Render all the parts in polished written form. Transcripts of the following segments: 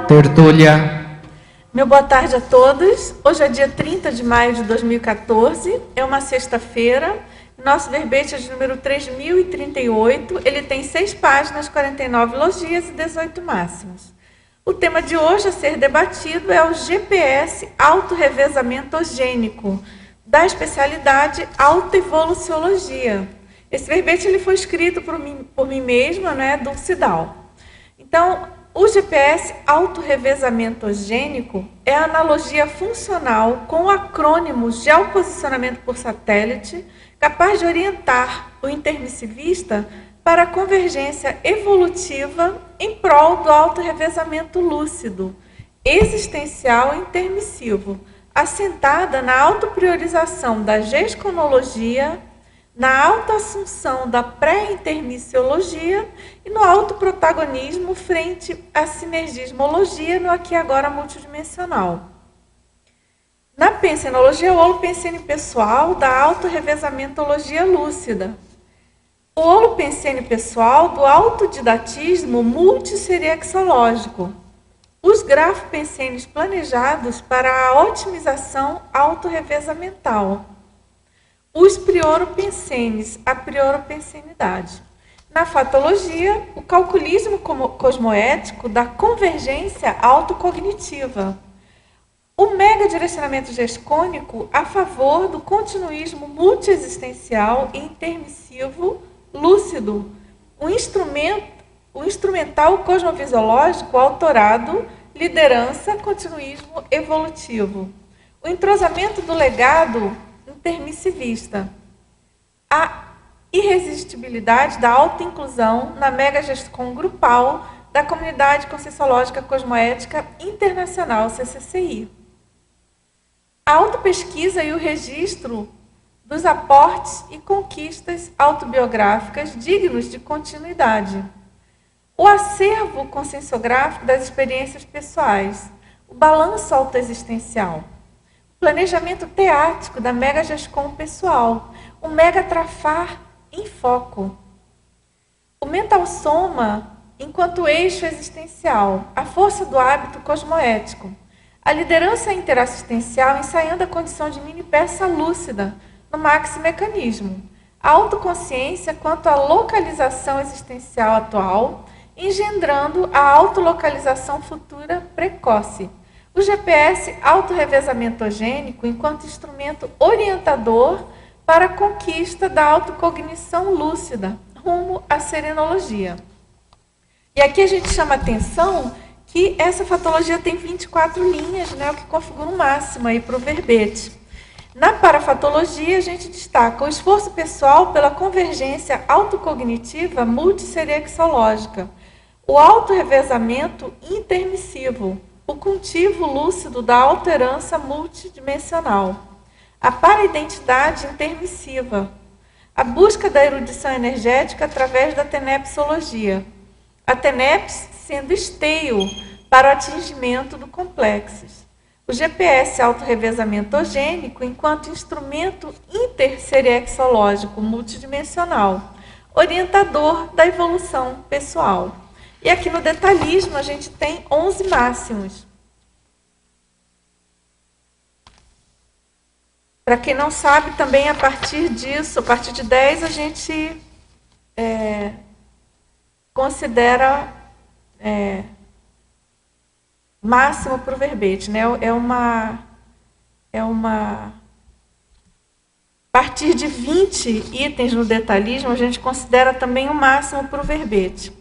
Tertúlia. Meu boa tarde a todos. Hoje é dia 30 de maio de 2014, é uma sexta-feira. Nosso verbete é de número 3038, ele tem 6 páginas, 49 logias e 18 máximos. O tema de hoje a ser debatido é o GPS autorrevesamentogênico, da especialidade autoevoluciologia. Esse verbete ele foi escrito por mim mesma, Dulce Dal. Então, o GPS autorrevesamentogênico é a analogia funcional com o acrônimo geoposicionamento por satélite, capaz de orientar o intermissivista para a convergência evolutiva em prol do autorrevezamento lúcido, existencial e intermissivo, assentada na autopriorização da gesconologia, na autoassunção da pré-intermissiologia e no autoprotagonismo frente à sinergismologia no aqui e agora multidimensional. Na pensenologia, o holopensene pessoal da autorrevesamentologia lúcida. O holopensene pessoal do autodidatismo multisseriexológico. Os grafopensenes planejados para a otimização autorrevezamental. Os prioropensenes, a prioropensenidade. Na fatologia, o calculismo cosmoético da convergência autocognitiva. O megadirecionamento gescônico a favor do continuismo multiexistencial e intermissivo lúcido. O instrumental cosmovisiológico autorado, liderança, continuismo evolutivo. O entrosamento do legado intermissivista. A irresistibilidade da autoinclusão na megagescom grupal da Comunidade Conscienciológica Cosmoética Internacional, CCCI. A autopesquisa e o registro dos aportes e conquistas autobiográficas dignos de continuidade. O acervo conscienciográfico das experiências pessoais. O balanço autoexistencial. Planejamento teático da megagescom pessoal, o megatrafar em foco. O mental soma enquanto eixo existencial, a força do hábito cosmoético. A liderança interassistencial ensaiando a condição de mini-peça lúcida no maximecanismo. A autoconsciência quanto à localização existencial atual, engendrando a autolocalização futura precoce. O GPS autorrevesamentogênico enquanto instrumento orientador para a conquista da autocognição lúcida, rumo à serenologia. E aqui a gente chama atenção que essa fatologia tem 24 linhas, o que configura um máximo aí para o verbete. Na parafatologia, a gente destaca o esforço pessoal pela convergência autocognitiva multisseriexológica, o autorrevezamento intermissivo, o cultivo lúcido da alterança multidimensional, a paraidentidade intermissiva, a busca da erudição energética através da tenepsologia, a teneps sendo esteio para o atingimento do complexos, o GPS autorrevesamentogênico enquanto instrumento interseriexológico multidimensional, orientador da evolução pessoal. E aqui no detalhismo a gente tem 11 máximos. Para quem não sabe, também a partir disso, a partir de 10, a gente considera máximo para o verbete. A partir de 20 itens no detalhismo, a gente considera também o máximo para o verbete.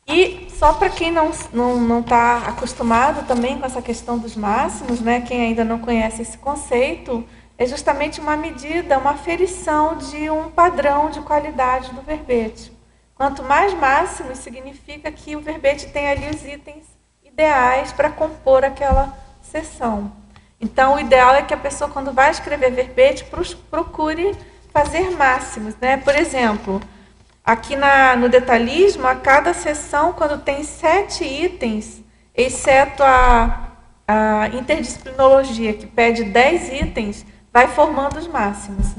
E só para quem não está acostumado também com essa questão dos máximos, quem ainda não conhece esse conceito, é justamente uma medida, uma aferição de um padrão de qualidade do verbete. Quanto mais máximos, significa que o verbete tem ali os itens ideais para compor aquela seção. Então, o ideal é que a pessoa, quando vai escrever verbete, procure fazer máximos. Por exemplo, aqui no detalhismo, a cada seção, quando tem 7 itens, exceto a interdisciplinologia, que pede 10 itens, vai formando os máximos.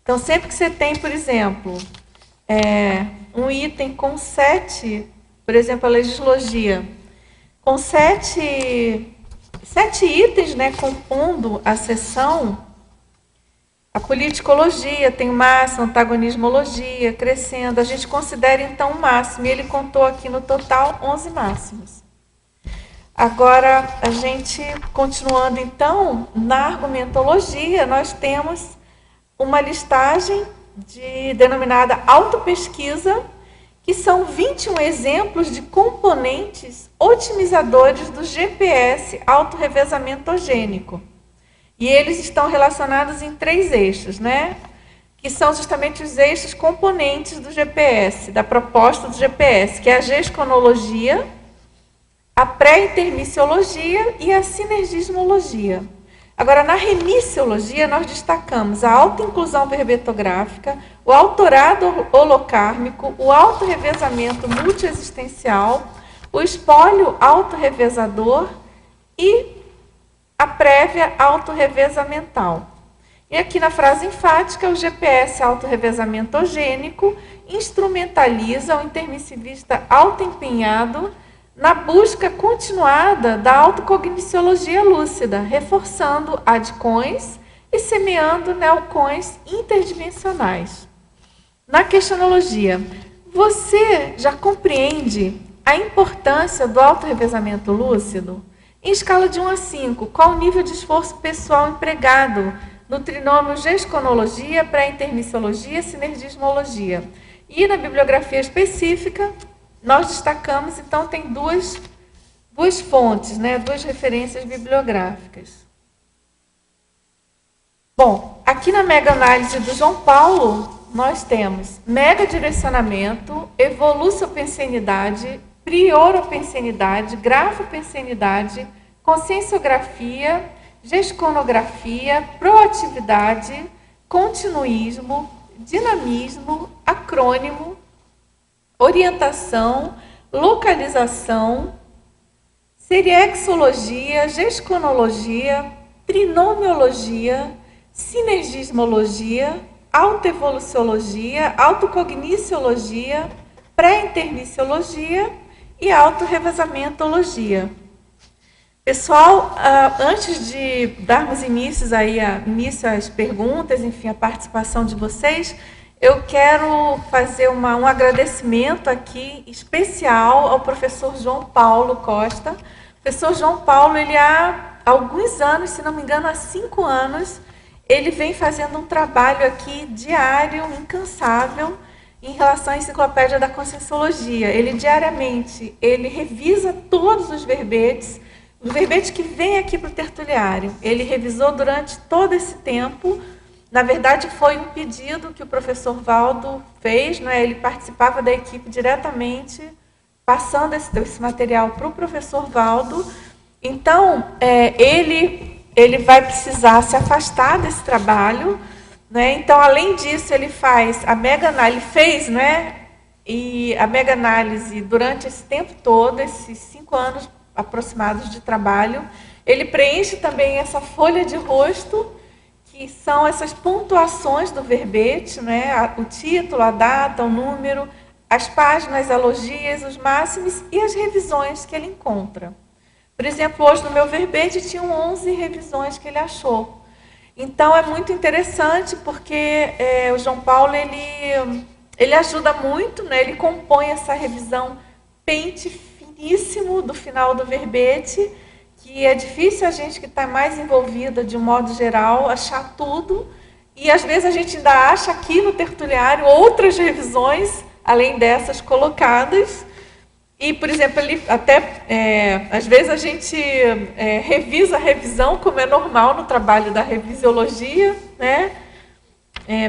Então, sempre que você tem, por exemplo, um item com 7, por exemplo, a legislogia, com sete itens, né, compondo a seção. A politicologia tem o máximo, antagonismologia, crescendo. A gente considera, então, o máximo. E ele contou aqui no total 11 máximos. Agora, a gente, continuando, então, na argumentologia, nós temos uma listagem denominada autopesquisa, que são 21 exemplos de componentes otimizadores do GPS autorrevesamentogênico. E eles estão relacionados em 3 eixos, né? Que são justamente os eixos componentes do GPS, da proposta do GPS, que é a gesconologia, a pré-intermissiologia e a sinergismologia. Agora, na remissiologia, nós destacamos a autoinclusão verbetográfica, o autorado holocármico, o autorrevezamento multiexistencial, o espólio autorrevezador e a prévia autorrevezamental. E aqui na frase enfática, o GPS autorrevesamentogênico instrumentaliza o intermissivista autoempenhado na busca continuada da autocogniciologia lúcida, reforçando adcões e semeando neocões interdimensionais. Na questionologia, você já compreende a importância do autorrevezamento lúcido? Em escala de 1 a 5, qual o nível de esforço pessoal empregado no trinômio gesconologia, pré-intermissiologia e sinergismologia? E na bibliografia específica, nós destacamos, então, tem duas fontes, né? 2 referências bibliográficas. Bom, aqui na mega-análise do João Paulo, nós temos mega-direcionamento, evoluciopensenidade, prioropensenidade, grafopensenidade, conscienciografia, gesconografia, proatividade, continuismo, dinamismo, acrônimo, orientação, localização, seriexologia, gesconologia, trinomiologia, sinergismologia, autoevoluciologia, autocogniciologia, pré-intermissiologia e autorrevesamentologia. Pessoal, antes de darmos início às perguntas, enfim, a participação de vocês, eu quero fazer um agradecimento aqui especial ao professor João Paulo Costa. O professor João Paulo, ele há alguns anos, se não me engano, há 5 anos, ele vem fazendo um trabalho aqui diário, incansável, em relação à enciclopédia da Conscienciologia. Ele diariamente, ele revisa todos os verbetes que vêm aqui para o tertuliário. Ele revisou durante todo esse tempo. Na verdade, foi um pedido que o professor Valdo fez, né? Ele participava da equipe diretamente, passando esse material para o professor Valdo. Então, ele vai precisar se afastar desse trabalho, né? Então, além disso, ele faz a mega-análise, e a mega-análise durante esse tempo todo, esses 5 anos aproximados de trabalho. Ele preenche também essa folha de rosto, que são essas pontuações do verbete, né? O título, a data, o número, as páginas, alogias, os máximos e as revisões que ele encontra. Por exemplo, hoje no meu verbete tinham 11 revisões que ele achou. Então, é muito interessante porque o João Paulo ele ajuda muito, né? Ele compõe essa revisão pente finíssimo do final do verbete, que é difícil a gente que está mais envolvida, de um modo geral, achar tudo. E, às vezes, a gente ainda acha aqui no tertuliário outras revisões, além dessas colocadas. E, por exemplo, ele até, às vezes, a gente revisa a revisão, como é normal no trabalho da revisiologia, né?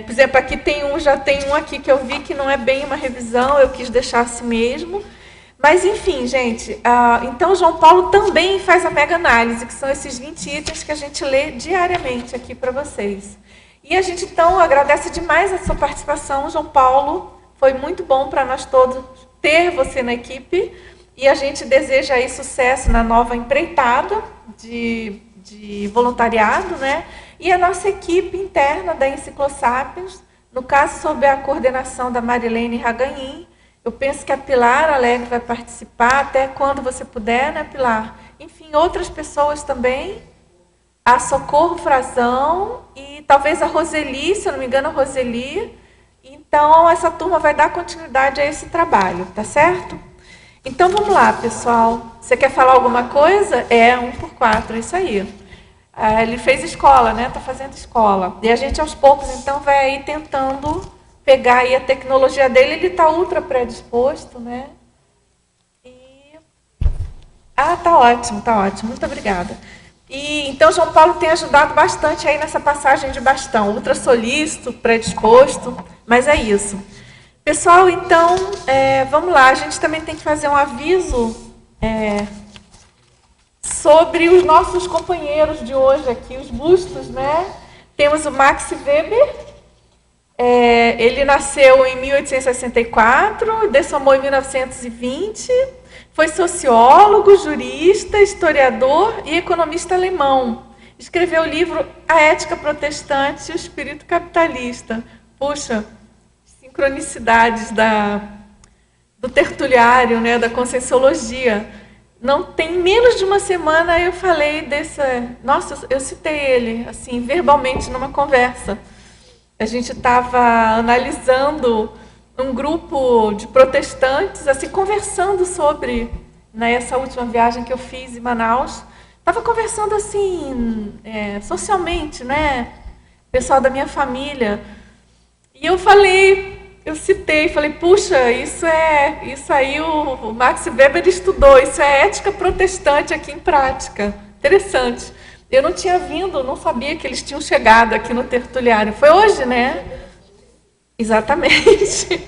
Por exemplo, aqui já tem um aqui que eu vi que não é bem uma revisão, eu quis deixar assim mesmo. Mas, enfim, gente, então o João Paulo também faz a mega-análise, que são esses 20 itens que a gente lê diariamente aqui para vocês. E a gente, então, agradece demais a sua participação, João Paulo. Foi muito bom para nós todos ter você na equipe. E a gente deseja aí sucesso na nova empreitada de voluntariado, né? E a nossa equipe interna da Enciclosapiens, no caso, sob a coordenação da Marilene Raganin. Eu penso que a Pilar Alegre vai participar até quando você puder, né, Pilar? Enfim, outras pessoas também. A Socorro Frazão e talvez a Roseli, se eu não me engano, a Roseli. Então, essa turma vai dar continuidade a esse trabalho, tá certo? Então, vamos lá, pessoal. Você quer falar alguma coisa? É, 1x4, é isso aí. Ele fez escola, né? Está fazendo escola. E a gente, aos poucos, então, vai aí tentando pegar aí a tecnologia dele. Ele está ultra predisposto, né? Tá ótimo, tá ótimo. Muito obrigada. E, então, João Paulo tem ajudado bastante aí nessa passagem de bastão. Ultra solícito, predisposto, mas é isso. Pessoal, então, vamos lá. A gente também tem que fazer um aviso sobre os nossos companheiros de hoje aqui, os bustos, né? Temos o Max Weber. Ele nasceu em 1864, dessomou em 1920. Foi sociólogo, jurista, historiador e economista alemão. Escreveu o livro A Ética Protestante e o Espírito Capitalista. Puxa, sincronicidades do tertuliário, né, da conscienciologia. Não tem menos de uma semana eu falei desse... Nossa, eu citei ele, assim, verbalmente numa conversa. A gente estava analisando um grupo de protestantes, assim, conversando sobre, nessa última viagem que eu fiz em Manaus, estava conversando assim, socialmente, né? Pessoal da minha família. E eu citei, puxa, isso aí o Max Weber estudou, isso é ética protestante aqui em prática. Interessante. Eu não tinha vindo, não sabia que eles tinham chegado aqui no tertuliário. Foi hoje, né? Exatamente.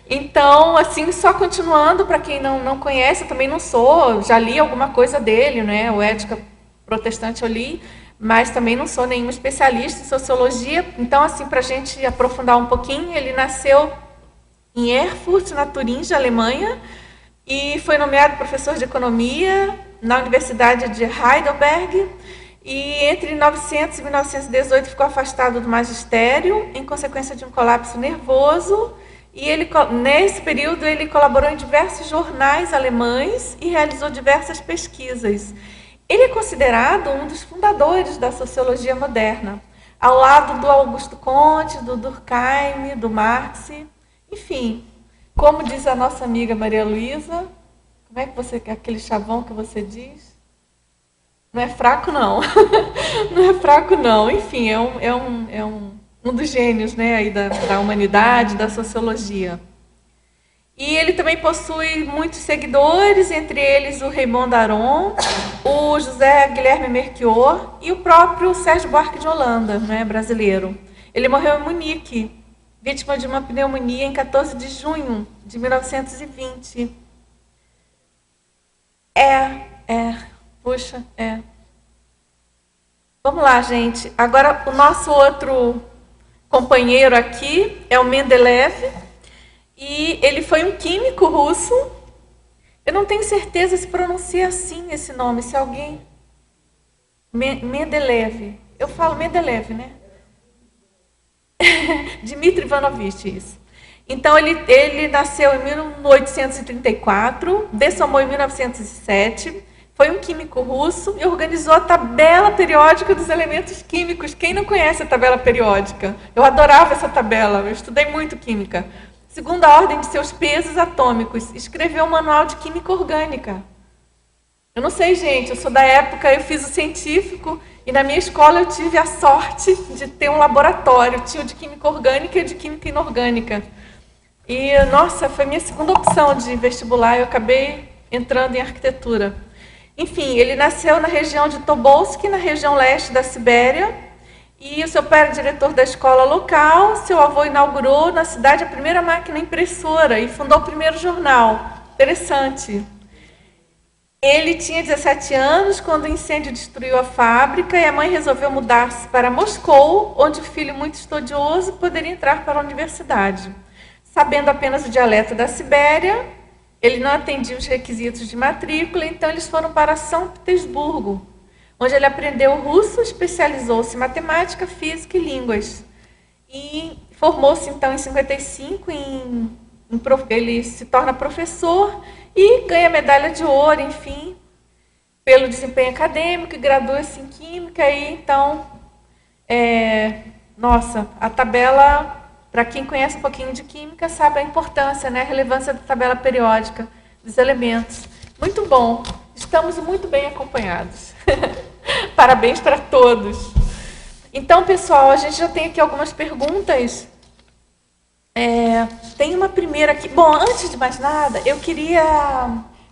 Então, assim, só continuando, para quem não conhece, eu também não sou, já li alguma coisa dele, né? O Ética Protestante eu li, mas também não sou nenhum especialista em sociologia. Então, assim, para a gente aprofundar um pouquinho, ele nasceu em Erfurt, na Turingia, Alemanha, e foi nomeado professor de economia na Universidade de Heidelberg. E entre 1900 e 1918 ficou afastado do magistério em consequência de um colapso nervoso. E nesse período ele colaborou em diversos jornais alemães e realizou diversas pesquisas. Ele é considerado um dos fundadores da sociologia moderna, ao lado do Augusto Comte, do Durkheim, do Marx. Enfim, como diz a nossa amiga Maria Luísa, como é que aquele chavão que você diz? Não é fraco, não. Não é fraco, não. Enfim, é um dos gênios, né, aí da humanidade, da sociologia. E ele também possui muitos seguidores, entre eles o Raymond Aron, o José Guilherme Melchior e o próprio Sérgio Buarque de Holanda, né, brasileiro. Ele morreu em Munique, vítima de uma pneumonia em 14 de junho de 1920. Puxa, Vamos lá, gente. Agora, o nosso outro companheiro aqui é o Mendeleev. E ele foi um químico russo. Eu não tenho certeza se pronuncia assim esse nome. Se alguém... Mendeleev. Eu falo Mendeleev, né? Dmitry Ivanovich, isso. Então, ele nasceu em 1834, dessomou em 1907... Foi um químico russo e organizou a tabela periódica dos elementos químicos. Quem não conhece a tabela periódica? Eu adorava essa tabela, eu estudei muito química. Segundo a ordem de seus pesos atômicos, escreveu um manual de química orgânica. Eu não sei, gente, eu sou da época, eu fiz o científico e na minha escola eu tive a sorte de ter um laboratório. Tinha o de química orgânica e o de química inorgânica. E, nossa, foi minha segunda opção de vestibular, eu acabei entrando em arquitetura. Enfim, ele nasceu na região de Tobolsk, na região leste da Sibéria, e o seu pai era diretor da escola local. Seu avô inaugurou na cidade a primeira máquina impressora e fundou o primeiro jornal. Interessante. Ele tinha 17 anos quando o incêndio destruiu a fábrica e a mãe resolveu mudar-se para Moscou, onde o filho muito estudioso poderia entrar para a universidade. Sabendo apenas o dialeto da Sibéria, ele não atendia os requisitos de matrícula, então eles foram para São Petersburgo, onde ele aprendeu russo, especializou-se em matemática, física e línguas. E formou-se, então, em 55 em ele se torna professor e ganha medalha de ouro, enfim, pelo desempenho acadêmico, e gradua-se em Química, e então, nossa, a tabela, para quem conhece um pouquinho de Química, sabe a importância, né, a relevância da tabela periódica dos elementos. Muito bom, estamos muito bem acompanhados. Parabéns para todos. Então, pessoal, a gente já tem aqui algumas perguntas. Tem uma primeira aqui. Bom, antes de mais nada, eu queria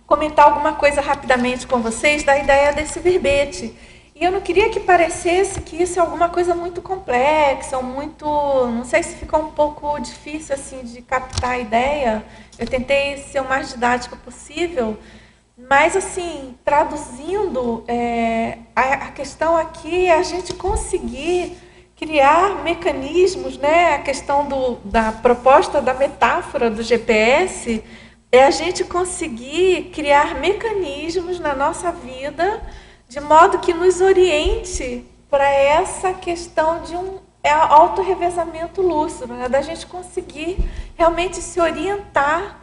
comentar alguma coisa rapidamente com vocês da ideia desse verbete. E eu não queria que parecesse que isso é alguma coisa muito complexa, ou muito... Não sei se ficou um pouco difícil assim, de captar a ideia. Eu tentei ser o mais didática possível. Mas, assim, traduzindo, a questão aqui é a gente conseguir criar mecanismos, né? A questão da proposta da metáfora do GPS é a gente conseguir criar mecanismos na nossa vida de modo que nos oriente para essa questão de um autorrevezamento lúcido, né? Da gente conseguir realmente se orientar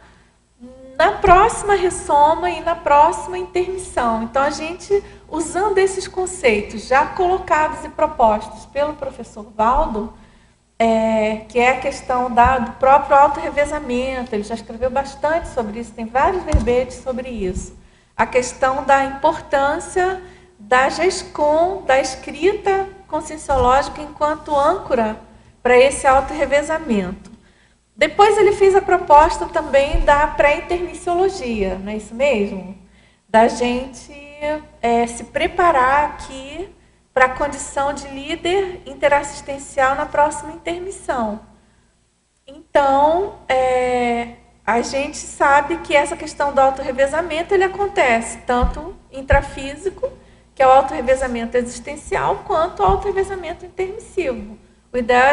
na próxima ressoma e na próxima intermissão. Então, a gente, usando esses conceitos já colocados e propostos pelo professor Valdo, que é a questão do próprio autorrevezamento, ele já escreveu bastante sobre isso, tem vários verbetes sobre isso. A questão da importância da GESCOM, da escrita conscienciológica enquanto âncora para esse autorrevezamento. Depois ele fez a proposta também da pré-intermissiologia, não é isso mesmo? Da gente se preparar aqui para a condição de líder interassistencial na próxima intermissão. Então, a gente sabe que essa questão do autorrevezamento ele acontece tanto intrafísico, que é o autorrevezamento existencial, quanto o autorrevezamento intermissivo. O ideal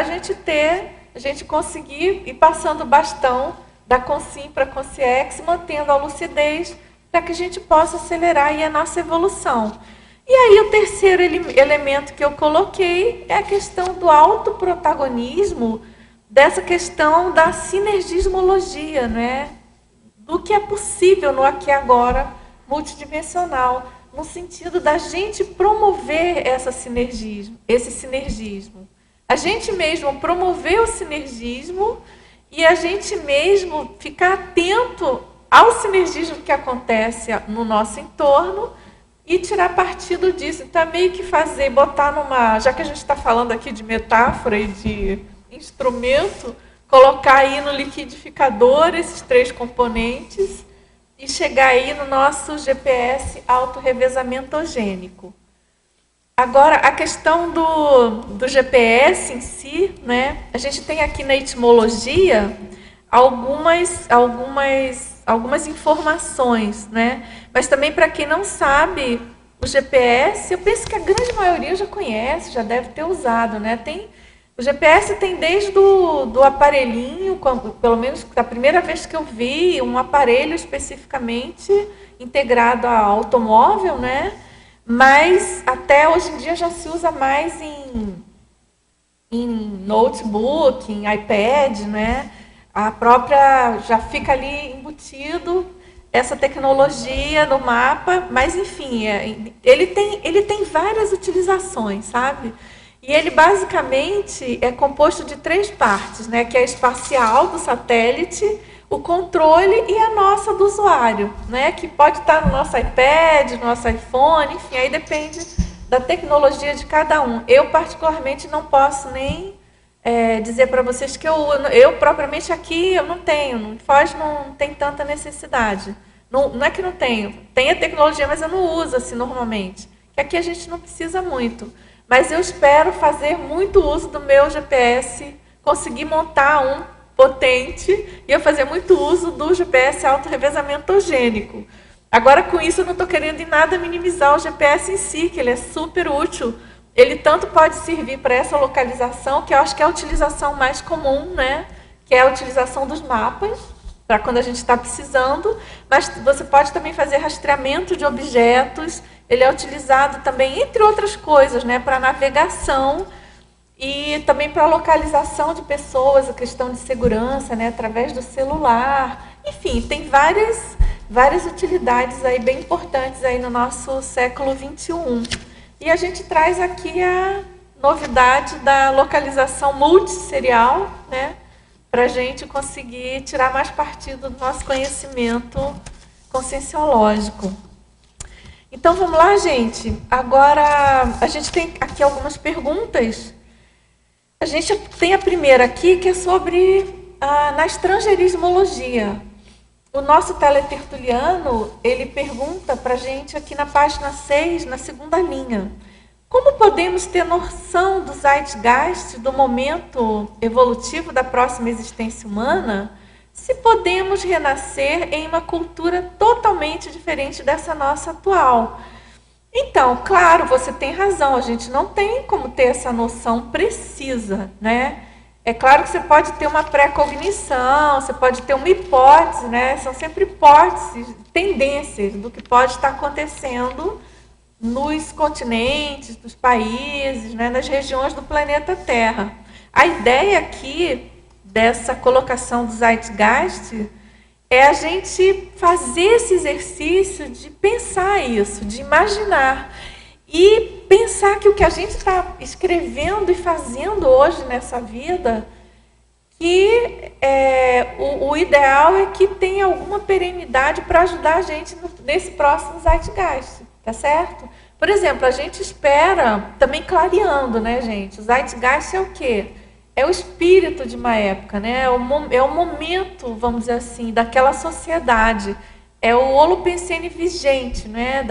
é a gente conseguir ir passando o bastão da Consim para a Consciex, mantendo a lucidez, para que a gente possa acelerar aí a nossa evolução. E aí o terceiro elemento que eu coloquei é a questão do autoprotagonismo, dessa questão da sinergismologia, né? Do que é possível no aqui e agora multidimensional, no sentido da gente promover esse sinergismo. A gente mesmo promover o sinergismo e a gente mesmo ficar atento ao sinergismo que acontece no nosso entorno e tirar partido disso. Então, é meio que botar já que a gente está falando aqui de metáfora e de instrumento, colocar aí no liquidificador esses 3 componentes e chegar aí no nosso GPS autorrevesamentogênico. Agora, a questão do GPS em si, né? A gente tem aqui na etimologia algumas informações, né? Mas também, para quem não sabe, o GPS, eu penso que a grande maioria já conhece, já deve ter usado, né? O GPS tem desde do aparelhinho, pelo menos da primeira vez que eu vi, um aparelho especificamente integrado ao automóvel, né? Mas até hoje em dia já se usa mais em notebook, em iPad, né? A própria já fica ali embutido essa tecnologia no mapa, mas enfim, ele tem várias utilizações, sabe? E ele basicamente é composto de 3 partes, né? Que é a espacial do satélite, o controle e a nossa do usuário, né? Que pode estar no nosso iPad, no nosso iPhone, enfim, aí depende da tecnologia de cada um. Eu, particularmente, não posso nem dizer para vocês que eu propriamente aqui eu não tenho, no Foz não tem tanta necessidade. Não é que não tenho, tem a tecnologia, mas eu não uso assim normalmente. Que aqui a gente não precisa muito. Mas eu espero fazer muito uso do meu GPS, conseguir montar um potente e eu fazer muito uso do GPS autorrevesamentogênico. Agora, com isso, eu não estou querendo em nada minimizar o GPS em si, que ele é super útil. Ele tanto pode servir para essa localização, que eu acho que é a utilização mais comum, né? Que é a utilização dos mapas, para quando a gente está precisando, mas você pode também fazer rastreamento de objetos. Ele é utilizado também, entre outras coisas, né, para navegação. e também para localização de pessoas, a questão de segurança, né, através do celular. Enfim, tem várias utilidades aí bem importantes aí no nosso século XXI. E a gente traz aqui a novidade da localização multisserial, né, para a gente conseguir tirar mais partido do nosso conhecimento conscienciológico. Então vamos lá, gente. Agora a gente tem aqui algumas perguntas. A gente tem a primeira aqui, que é sobre na estrangeirismologia. O nosso teletertuliano, ele pergunta para a gente aqui na página 6, na segunda linha. Como podemos ter noção do zeitgeist, do momento evolutivo da próxima existência humana, se podemos renascer em uma cultura totalmente diferente dessa nossa atual? Então, claro, você tem razão, a gente não tem como ter essa noção precisa, né? É claro que você pode ter uma pré-cognição, você pode ter uma hipótese, né? São sempre hipóteses, tendências do que pode estar acontecendo nos continentes, nos países, né? Nas regiões do planeta Terra. A ideia aqui dessa colocação do zeitgeist é a gente fazer esse exercício de pensar isso, de imaginar. E pensar que o que a gente está escrevendo e fazendo hoje nessa vida, que o ideal é que tenha alguma perenidade para ajudar a gente nesse próximo zeitgeist, tá certo? Por exemplo, a gente espera, também clareando, né, gente? O zeitgeist é o quê? É o espírito de uma época, né? É o momento, vamos dizer assim, daquela sociedade. É o holopensene vigente, né?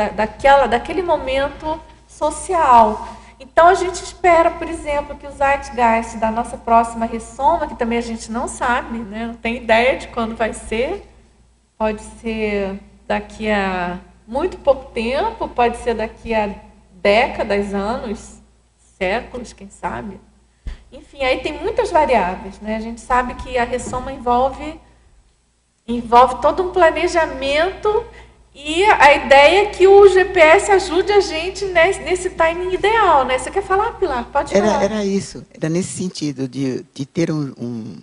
Daquele momento social. Então, a gente espera, por exemplo, que o zeitgeist da nossa próxima ressoma, que também a gente não sabe, né? Não tem ideia de quando vai ser. Pode ser daqui a muito pouco tempo, pode ser daqui a décadas, anos, séculos, quem sabe. Enfim, aí tem muitas variáveis, né? A gente sabe que a ressoma envolve todo um planejamento e a ideia é que o GPS ajude a gente nesse timing ideal, né? Você quer falar, Pilar? Pode falar. Era isso, era nesse sentido de ter um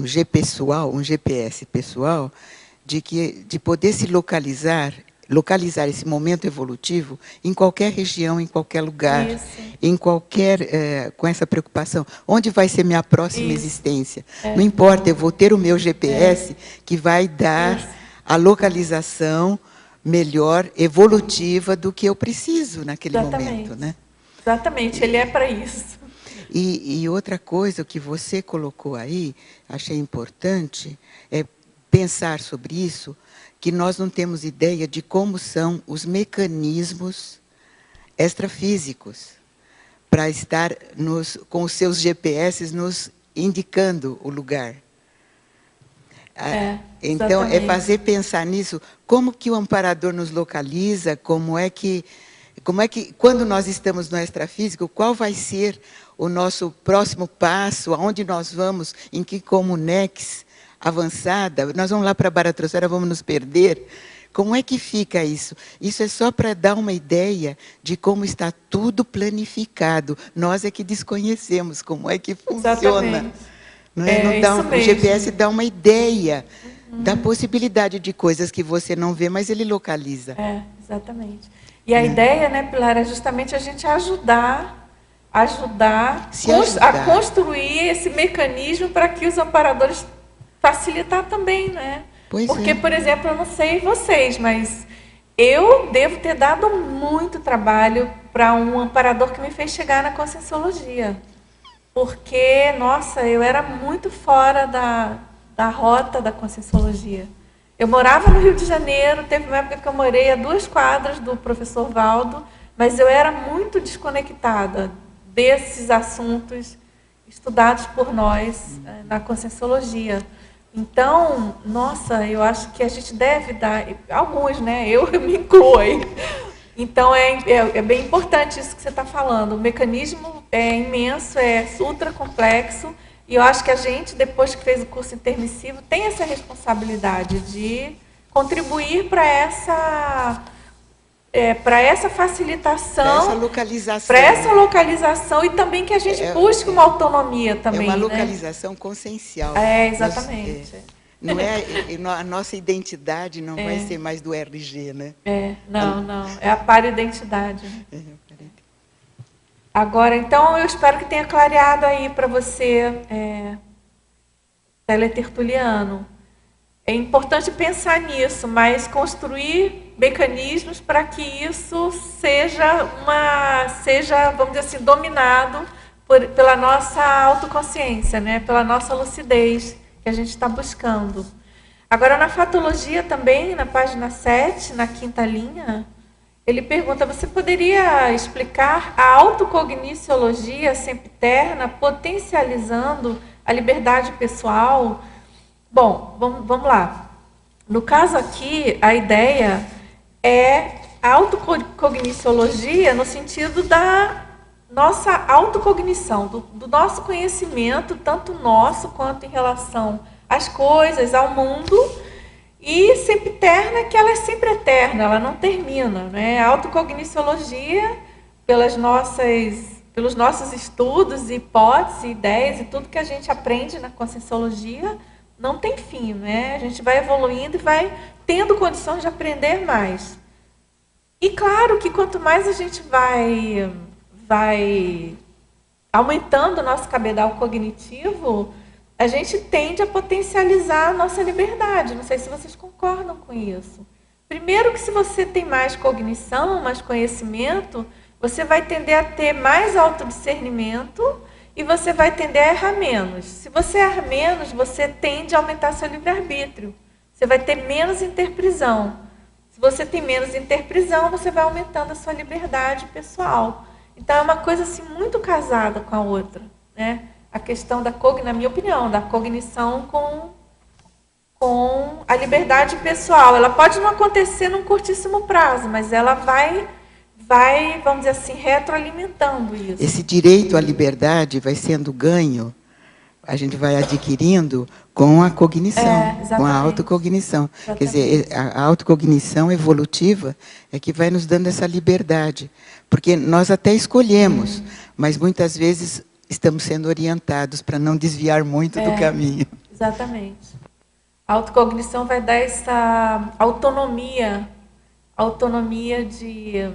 G pessoal, um GPS pessoal, de poder se localizar esse momento evolutivo em qualquer região, em qualquer lugar, Isso. em qualquer, com essa preocupação. Onde vai ser minha próxima Isso. existência? Não importa, eu vou ter o meu GPS que vai dar a localização melhor, evolutiva do que eu preciso naquele momento, né? Exatamente, ele é para isso. E outra coisa que você colocou aí, achei importante, é pensar sobre isso, que nós não temos ideia de como são os mecanismos extrafísicos para estar com os seus GPS nos indicando o lugar. Então, é fazer pensar nisso, como que o amparador nos localiza, como é que, quando nós estamos no extrafísico, qual vai ser o nosso próximo passo, aonde nós vamos, em que comunex avançada, nós vamos lá para a baratrosfera, vamos nos perder. Como é que fica isso? Isso é só para dar uma ideia de como está tudo planificado. Nós é que desconhecemos como é que funciona. Exatamente. Não é? O GPS dá uma ideia da possibilidade de coisas que você não vê, mas ele localiza. Exatamente. E a ideia, né, Pilar, é justamente a gente ajudar a construir esse mecanismo para que os amparadores facilitar também, né? Porque, por exemplo, eu não sei vocês, mas eu devo ter dado muito trabalho para um amparador que me fez chegar na Conscienciologia. Porque, nossa, eu era muito fora da rota da Conscienciologia. Eu morava no Rio de Janeiro, teve uma época que eu morei a 2 quadras do professor Valdo, mas eu era muito desconectada desses assuntos estudados por nós na Conscienciologia. Então, nossa, eu acho que a gente deve dar, alguns, né? Eu me incluo aí. Então, é bem importante isso que você está falando. O mecanismo é imenso, é ultra complexo, e eu acho que a gente, depois que fez o curso intermissivo, tem essa responsabilidade de contribuir para para essa facilitação, para essa localização e também que a gente busque uma autonomia também. É uma localização consciencial. Exatamente. Não a nossa identidade não vai ser mais do RG, né? Não. É a para-identidade. Agora, então, eu espero que tenha clareado aí para você, teletertuliano. É importante pensar nisso, mas construir mecanismos para que isso seja, vamos dizer assim, dominado pela nossa autoconsciência, né? Pela nossa lucidez que a gente está buscando. Agora, na fatologia também, na página 7, na 5ª linha, ele pergunta, você poderia explicar a autocogniciologia sempiterna potencializando a liberdade pessoal? Bom, vamos lá. No caso aqui, a ideia é a autocogniciologia no sentido da nossa autocognição, do nosso conhecimento, tanto nosso quanto em relação às coisas, ao mundo, e sempiterna, que ela é sempre eterna, ela não termina, né? A autocogniciologia, pelos nossos estudos, hipóteses, ideias e tudo que a gente aprende na conscienciologia, não tem fim, né? A gente vai evoluindo e vai tendo condições de aprender mais. E claro que quanto mais a gente vai aumentando o nosso cabedal cognitivo, a gente tende a potencializar a nossa liberdade. Não sei se vocês concordam com isso. Primeiro que se você tem mais cognição, mais conhecimento, você vai tender a ter mais autodiscernimento e você vai tender a errar menos. Se você erra menos, você tende a aumentar seu livre-arbítrio. Você vai ter menos interprisão. Se você tem menos interprisão, você vai aumentando a sua liberdade pessoal. Então, é uma coisa assim, muito casada com a outra, né? A questão na minha opinião, da cognição com a liberdade pessoal. Ela pode não acontecer num curtíssimo prazo, mas ela vai, vamos dizer assim, retroalimentando isso. Esse direito à liberdade vai sendo ganho, a gente vai adquirindo com a cognição, com a autocognição. Exatamente. Quer dizer, a autocognição evolutiva é que vai nos dando essa liberdade. Porque nós até escolhemos, mas muitas vezes estamos sendo orientados para não desviar muito do caminho. Exatamente. A autocognição vai dar essa autonomia de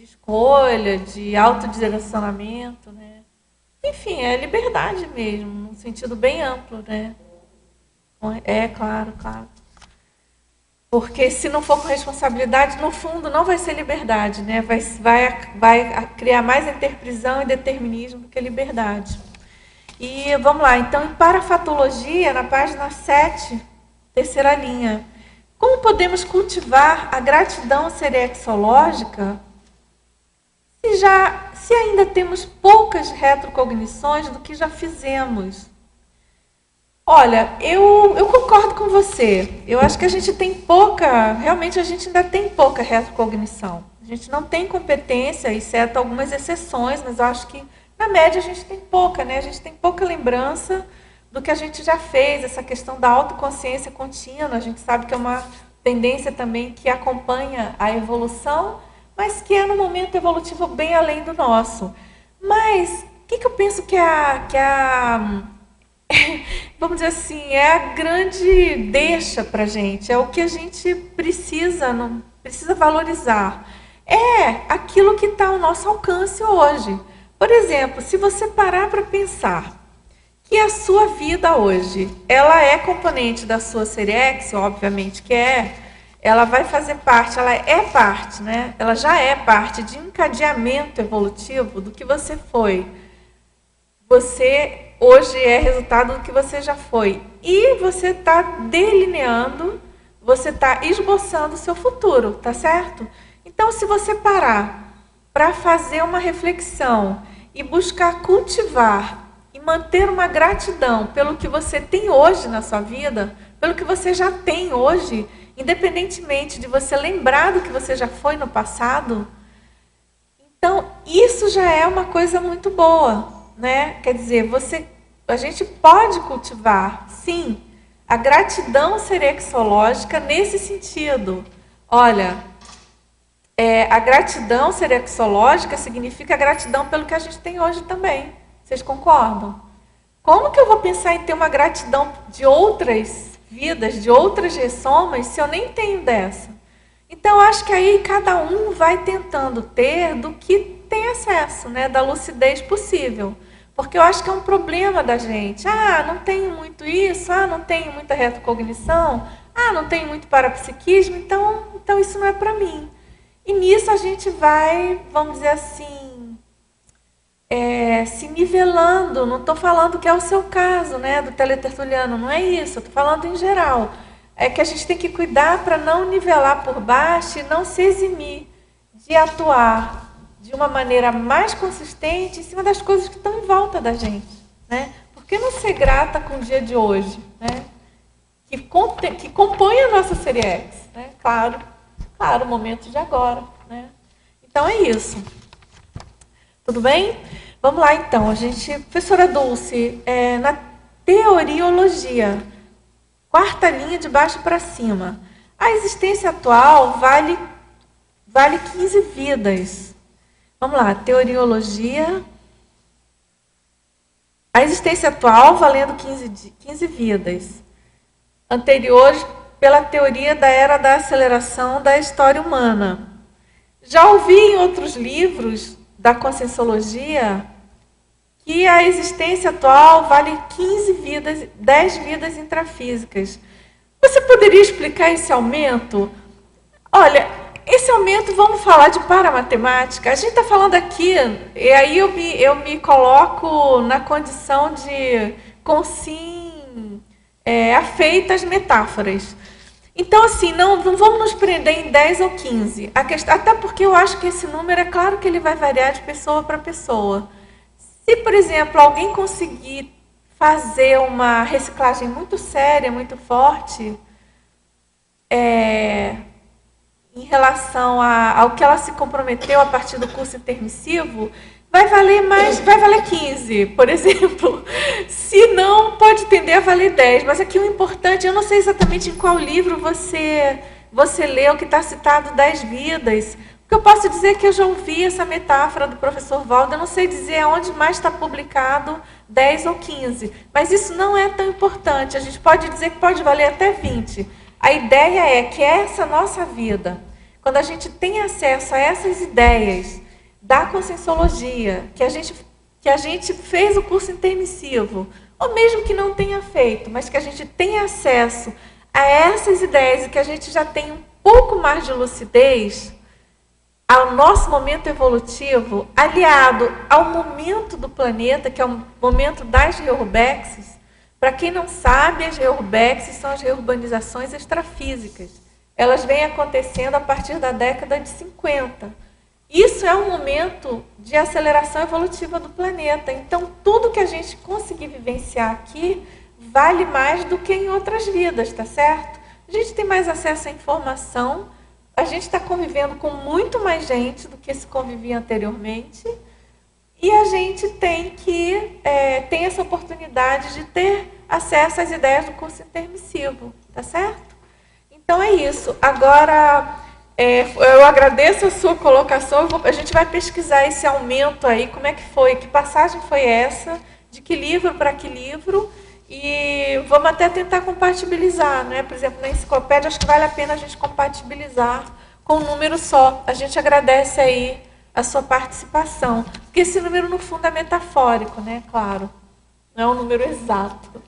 escolha, de autodirecionamento, né? Enfim, é liberdade mesmo, num sentido bem amplo, né? Claro. Porque se não for com responsabilidade, no fundo, não vai ser liberdade, né? Vai criar mais interprisão e determinismo do que liberdade. E vamos lá, então, em parafatologia, na página 7, 3ª linha. Como podemos cultivar a gratidão serexológica se ainda temos poucas retrocognições do que já fizemos? Olha, eu concordo com você. Eu acho que a gente tem realmente a gente ainda tem pouca retrocognição. A gente não tem competência, exceto algumas exceções, mas eu acho que, na média, a gente tem pouca, né? A gente tem pouca lembrança do que a gente já fez, essa questão da autoconsciência contínua. A gente sabe que é uma tendência também que acompanha a evolução, mas que é no momento evolutivo bem além do nosso. Mas o que eu penso que vamos dizer assim, é a grande deixa para a gente, é o que a gente precisa valorizar. É aquilo que está ao nosso alcance hoje. Por exemplo, se você parar para pensar que a sua vida hoje, ela é componente da sua Serex, obviamente que ela vai fazer parte, ela é parte, né? Ela já é parte de encadeamento evolutivo do que você foi. Você hoje é resultado do que você já foi. E você está delineando, você está esboçando o seu futuro, tá certo? Então, se você parar para fazer uma reflexão e buscar cultivar e manter uma gratidão pelo que você tem hoje na sua vida, pelo que você já tem hoje, independentemente de você lembrar do que você já foi no passado, então isso já é uma coisa muito boa, né? Quer dizer, a gente pode cultivar, sim, a gratidão serexológica nesse sentido. Olha, a gratidão serexológica significa gratidão pelo que a gente tem hoje também. Vocês concordam? Como que eu vou pensar em ter uma gratidão de outras vidas, de outras ressomas, se eu nem tenho dessa? Então, eu acho que aí cada um vai tentando ter do que tem acesso, né, da lucidez possível. Porque eu acho que é um problema da gente. Não tenho muito isso, não tenho muita retrocognição, não tenho muito parapsiquismo, então isso não é para mim. E nisso a gente vai, vamos dizer assim, se nivelando. Não estou falando que é o seu caso, né, do teletertuliano, não é isso, estou falando em geral. É que a gente tem que cuidar para não nivelar por baixo e não se eximir de atuar de uma maneira mais consistente em cima das coisas que estão em volta da gente, né? Por que não ser grata com o dia de hoje, né? Que compõe a nossa série X, né? Claro, o momento de agora, né? Então é isso. Tudo bem? Vamos lá então. Professora Dulce, na teoriologia, quarta linha de baixo para cima, a existência atual vale 15 vidas. Vamos lá, teoriologia. A existência atual valendo 15 vidas. Anteriores pela teoria da era da aceleração da história humana. Já ouvi em outros livros da Conscienciologia que a existência atual vale 15 vidas, 10 vidas intrafísicas. Você poderia explicar esse aumento? Olha, esse aumento, vamos falar de paramatemática. A gente está falando aqui, e aí eu me coloco na condição de afeita às metáforas. Então, assim, não vamos nos prender em 10 ou 15. Até porque eu acho que esse número, é claro que ele vai variar de pessoa para pessoa. Se, por exemplo, alguém conseguir fazer uma reciclagem muito séria, muito forte, em relação ao que ela se comprometeu a partir do curso intermissivo, vai valer 15, por exemplo. Se não, pode tender a valer 10. Mas aqui o importante, eu não sei exatamente em qual livro você leu que está citado 10 vidas. O que eu posso dizer é que eu já ouvi essa metáfora do professor Valdo, eu não sei dizer onde mais está publicado 10 ou 15. Mas isso não é tão importante. A gente pode dizer que pode valer até 20. A ideia é que essa nossa vida, quando a gente tem acesso a essas ideias da Conscienciologia, que a gente fez o curso intermissivo, ou mesmo que não tenha feito, mas que a gente tenha acesso a essas ideias e que a gente já tem um pouco mais de lucidez, ao nosso momento evolutivo, aliado ao momento do planeta, que é o momento das reurbexes. Para quem não sabe, as reurbexes são as reurbanizações extrafísicas. Elas vêm acontecendo a partir da década de 50. Isso é um momento de aceleração evolutiva do planeta. Então, tudo que a gente conseguir vivenciar aqui vale mais do que em outras vidas, tá certo? A gente tem mais acesso à informação, a gente está convivendo com muito mais gente do que se convivia anteriormente, e a gente tem essa oportunidade de ter acesso às ideias do curso intermissivo, tá certo? Então é isso. Agora, eu agradeço a sua colocação, a gente vai pesquisar esse aumento aí, como é que foi, que passagem foi essa, de que livro para que livro, e vamos até tentar compatibilizar, né? Por exemplo, na enciclopédia, acho que vale a pena a gente compatibilizar com um número só. A gente agradece aí a sua participação, porque esse número, no fundo, é metafórico, né? Claro, não é um número exato.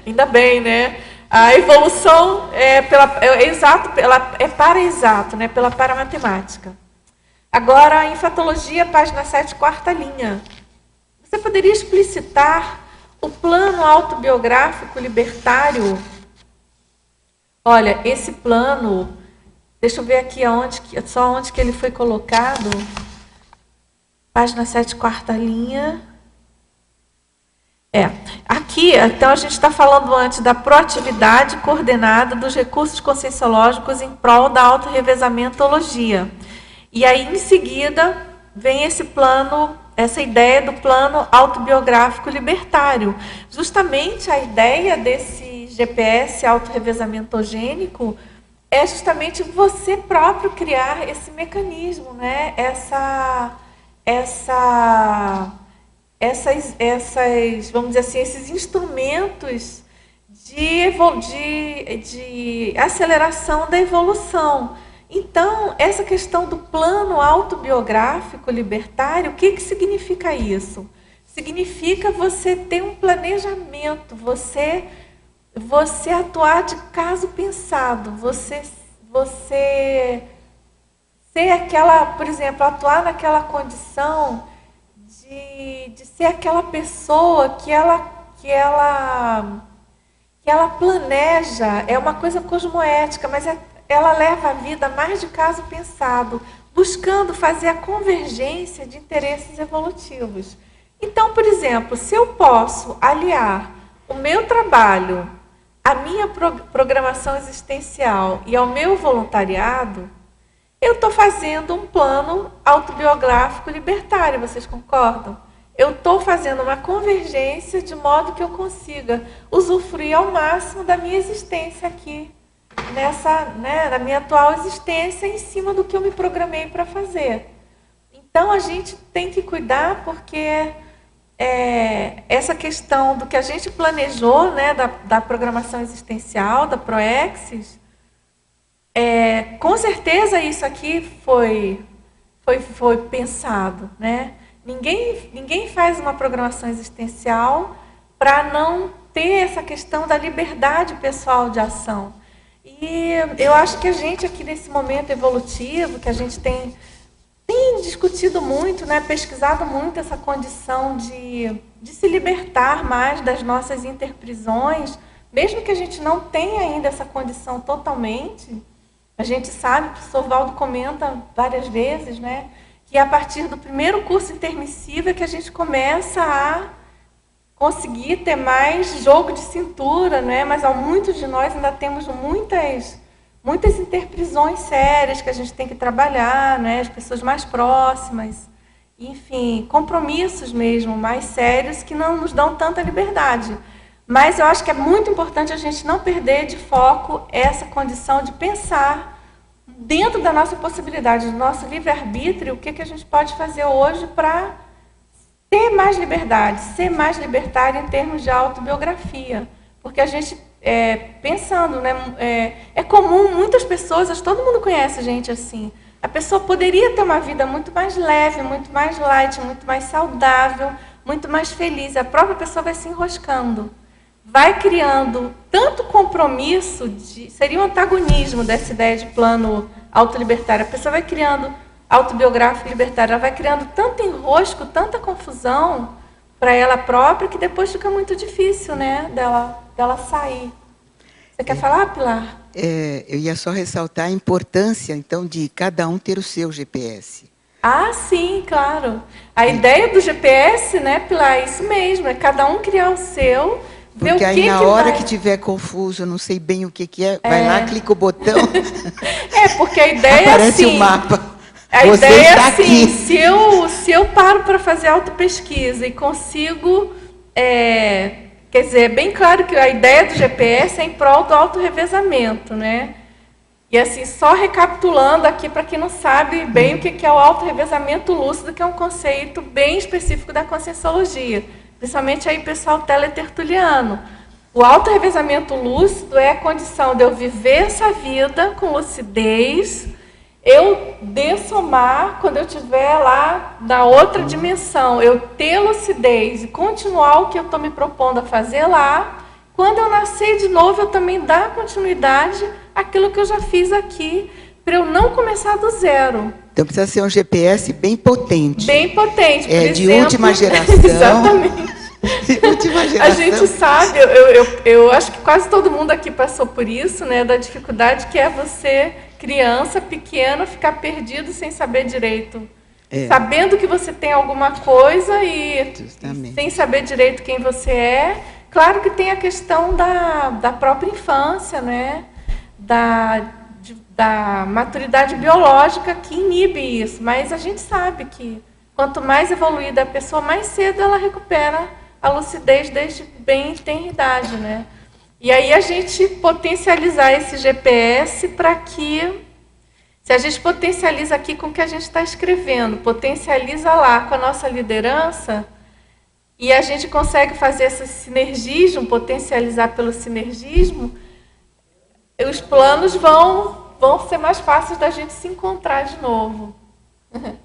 Ainda bem, né? A evolução é para exato, né? Pela paramatemática. Agora, em Fatologia, página 7, quarta linha. Você poderia explicitar o plano autobiográfico libertário? Olha, esse plano, deixa eu ver aqui só onde que ele foi colocado. Página 7, quarta linha. Aqui, então, a gente está falando antes da proatividade coordenada dos recursos conscienciológicos em prol da autorrevesamentologia. E aí, em seguida, vem esse plano, essa ideia do plano autobiográfico libertário. Justamente a ideia desse GPS autorrevesamentogênico é justamente você próprio criar esse mecanismo, né? Vamos dizer assim, esses instrumentos de aceleração da evolução. Então, essa questão do plano autobiográfico libertário, o que significa isso? Significa você ter um planejamento, você atuar de caso pensado, você ser aquela, por exemplo, atuar naquela condição de ser aquela pessoa que ela planeja, é uma coisa cosmoética, mas ela leva a vida mais de caso pensado, buscando fazer a convergência de interesses evolutivos. Então, por exemplo, se eu posso aliar o meu trabalho, a minha programação existencial e ao meu voluntariado, eu estou fazendo um plano autobiográfico libertário, vocês concordam? Eu estou fazendo uma convergência de modo que eu consiga usufruir ao máximo da minha existência aqui, na minha atual existência, em cima do que eu me programei para fazer. Então, a gente tem que cuidar, porque essa questão do que a gente planejou, né, da programação existencial, da Proexis, com certeza isso aqui foi pensado, né? Ninguém faz uma programação existencial para não ter essa questão da liberdade pessoal de ação. E eu acho que a gente aqui nesse momento evolutivo, que a gente tem discutido muito, né, pesquisado muito essa condição de se libertar mais das nossas interprisões, mesmo que a gente não tenha ainda essa condição totalmente. A gente sabe que o Sorvaldo comenta várias vezes, né, que a partir do primeiro curso intermissivo é que a gente começa a conseguir ter mais jogo de cintura, né, mas há muitos de nós ainda temos muitas interprisões sérias que a gente tem que trabalhar, né, as pessoas mais próximas, enfim, compromissos mesmo mais sérios que não nos dão tanta liberdade. Mas eu acho que é muito importante a gente não perder de foco essa condição de pensar dentro da nossa possibilidade, do nosso livre-arbítrio, o que a gente pode fazer hoje para ter mais liberdade, ser mais libertário em termos de autobiografia. Porque a gente, pensando, né, é comum, muitas pessoas, todo mundo conhece gente assim, a pessoa poderia ter uma vida muito mais leve, muito mais light, muito mais saudável, muito mais feliz. A própria pessoa vai se enroscando. Vai criando tanto compromisso, seria um antagonismo dessa ideia de plano autolibertário. A pessoa vai criando autobiográfico libertário, ela vai criando tanto enrosco, tanta confusão para ela própria, que depois fica muito difícil, né, dela sair. Você quer falar, Pilar? Eu ia só ressaltar a importância, então, de cada um ter o seu GPS. Ah, sim, claro. A ideia do GPS, né, Pilar, é isso mesmo, é cada um criar o seu. Porque aí na hora que tiver confuso, não sei bem o que é, vai lá, clica o botão. Porque a ideia aparece é assim. o mapa. A Você ideia está é assim, aqui. se eu paro para fazer autopesquisa e consigo, quer dizer, é bem claro que a ideia do GPS é em prol do autorrevezamento, né? E assim, só recapitulando aqui para quem não sabe bem o que é o autorrevezamento lúcido, que é um conceito bem específico da conscienciologia. Principalmente aí pessoal teletertuliano. O autorrevezamento lúcido é a condição de eu viver essa vida com lucidez, eu dessomar, quando eu estiver lá na outra dimensão, eu ter lucidez e continuar o que eu estou me propondo a fazer lá. Quando eu nascer de novo, eu também dar continuidade àquilo que eu já fiz aqui, para eu não começar do zero. Então precisa ser um GPS bem potente. Bem potente, por exemplo. De última geração. Exatamente. De última geração. A gente sabe, eu acho que quase todo mundo aqui passou por isso, né, da dificuldade que é você, criança, pequeno, ficar perdido sem saber direito. Sabendo que você tem alguma coisa e sem saber direito quem você é. Claro que tem a questão da própria infância, né, da maturidade biológica que inibe isso, mas a gente sabe que quanto mais evoluída a pessoa, mais cedo ela recupera a lucidez desde bem tenra idade, né? E aí a gente potencializar esse GPS para que, se a gente potencializa aqui com o que a gente está escrevendo, potencializa lá com a nossa liderança, e a gente consegue fazer esse sinergismo, potencializar pelo sinergismo, os planos vão ser mais fáceis da gente se encontrar de novo.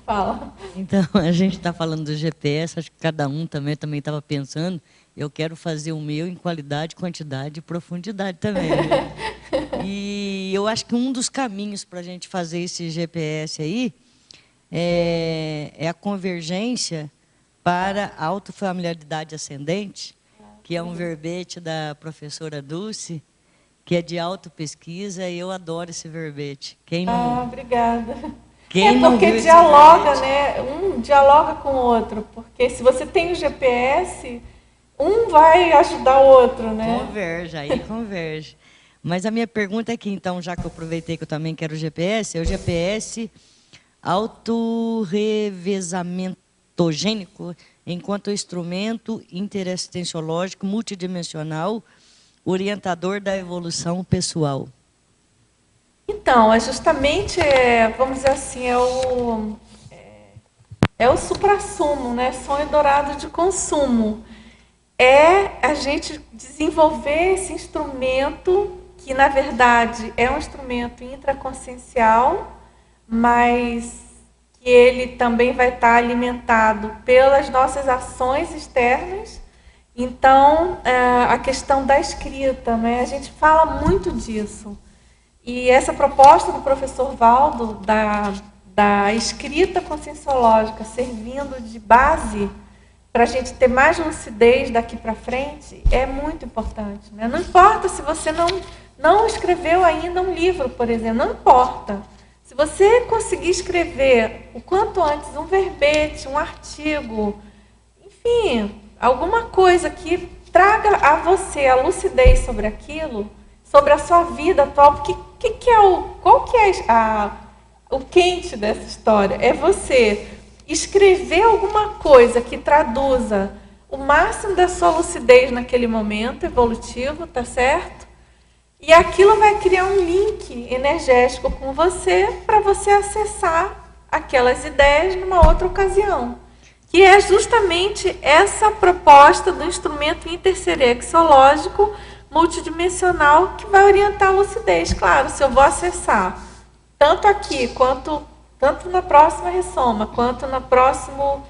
Fala. Então, a gente está falando do GPS, acho que cada um também estava pensando, eu quero fazer o meu em qualidade, quantidade e profundidade também. Né? E eu acho que um dos caminhos para a gente fazer esse GPS aí é a convergência para a autofamiliaridade ascendente, que é um verbete da professora Dulce, que é de autopesquisa, e eu adoro esse verbete. Obrigada. Porque dialoga, né? Um dialoga com o outro, porque se você tem o GPS, um vai ajudar o outro, né? Converge, aí converge. Mas a minha pergunta é que, então, já que eu aproveitei que eu também quero o GPS, é o GPS autorrevesamentogênico enquanto instrumento interassistenciológico multidimensional orientador da evolução pessoal. Então, é justamente, vamos dizer assim, é o suprassumo, né? Sonho dourado de consumo. É a gente desenvolver esse instrumento, que na verdade é um instrumento intraconsciencial, mas que ele também vai estar alimentado pelas nossas ações externas. Então, a questão da escrita, né? A gente fala muito disso. E essa proposta do professor Valdo, da escrita conscienciológica, servindo de base para a gente ter mais lucidez daqui para frente, é muito importante. Né? Não importa se você não escreveu ainda um livro, por exemplo, não importa. Se você conseguir escrever o quanto antes um verbete, um artigo, enfim, alguma coisa que traga a você a lucidez sobre aquilo, sobre a sua vida atual, porque qual que é o quente dessa história? É você escrever alguma coisa que traduza o máximo da sua lucidez naquele momento evolutivo, tá certo? E aquilo vai criar um link energético com você para você acessar aquelas ideias numa outra ocasião. Que é justamente essa proposta do instrumento interserexológico multidimensional que vai orientar a lucidez. Claro, se eu vou acessar tanto aqui, tanto na próxima ressoma, quanto no próximo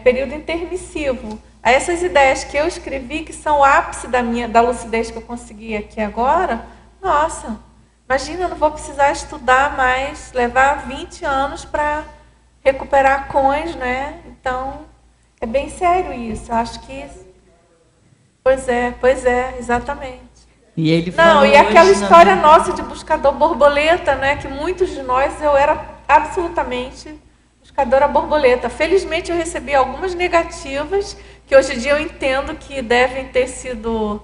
período intermissivo, a essas ideias que eu escrevi, que são o ápice da lucidez que eu consegui aqui agora, nossa, imagina, eu não vou precisar estudar mais, levar 20 anos para recuperar coins, né? Então, é bem sério isso. Eu acho que... Pois é, exatamente. E ele e aquela história nossa de buscador borboleta, né? Que muitos de nós, eu era absolutamente buscadora borboleta. Felizmente, eu recebi algumas negativas, que hoje em dia eu entendo que devem ter sido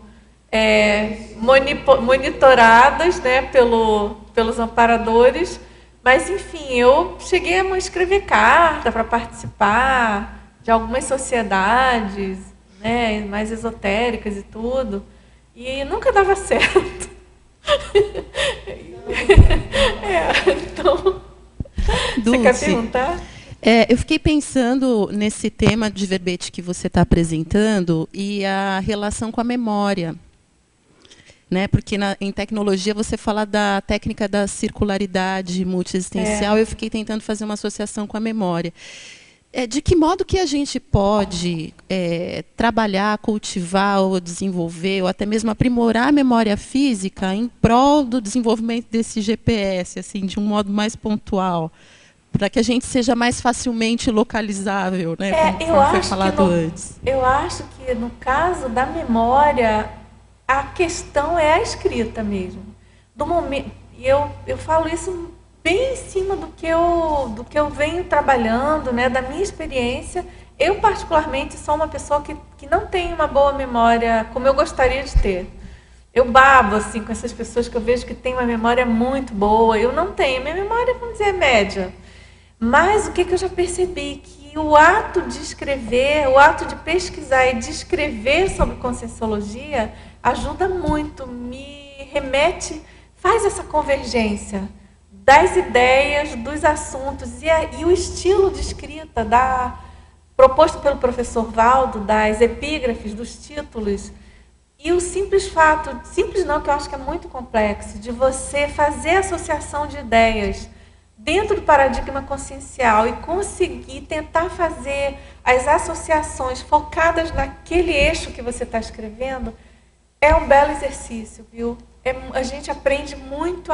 monitoradas, né, pelos amparadores. Mas, enfim, eu cheguei a escrever carta para participar de algumas sociedades, né, mais esotéricas e tudo, e nunca dava certo. Então, Dulce, você quer perguntar? Eu fiquei pensando nesse tema de verbete que você está apresentando e a relação com a memória. Né? Porque em tecnologia você fala da técnica da circularidade multiexistencial, eu fiquei tentando fazer uma associação com a memória. De que modo que a gente pode trabalhar, cultivar ou desenvolver, ou até mesmo aprimorar a memória física em prol do desenvolvimento desse GPS, assim, de um modo mais pontual, para que a gente seja mais facilmente localizável, né? Como foi falado antes. Eu acho que no caso da memória, a questão é a escrita mesmo. Do momento, e eu falo isso bem em cima do que eu venho trabalhando, né, da minha experiência. Eu, particularmente, sou uma pessoa que não tem uma boa memória como eu gostaria de ter. Eu babo assim, com essas pessoas que eu vejo que têm uma memória muito boa. Eu não tenho. Minha memória, vamos dizer, é média. Mas o que eu já percebi? Que o ato de escrever, o ato de pesquisar e de escrever sobre Conscienciologia, ajuda muito, me remete, faz essa convergência das ideias, dos assuntos e o estilo de escrita proposto pelo professor Valdo, das epígrafes, dos títulos, e o simples fato, simples não, que eu acho que é muito complexo, de você fazer associação de ideias dentro do paradigma consciencial e conseguir tentar fazer as associações focadas naquele eixo que você está escrevendo, é um belo exercício, viu? A gente aprende muito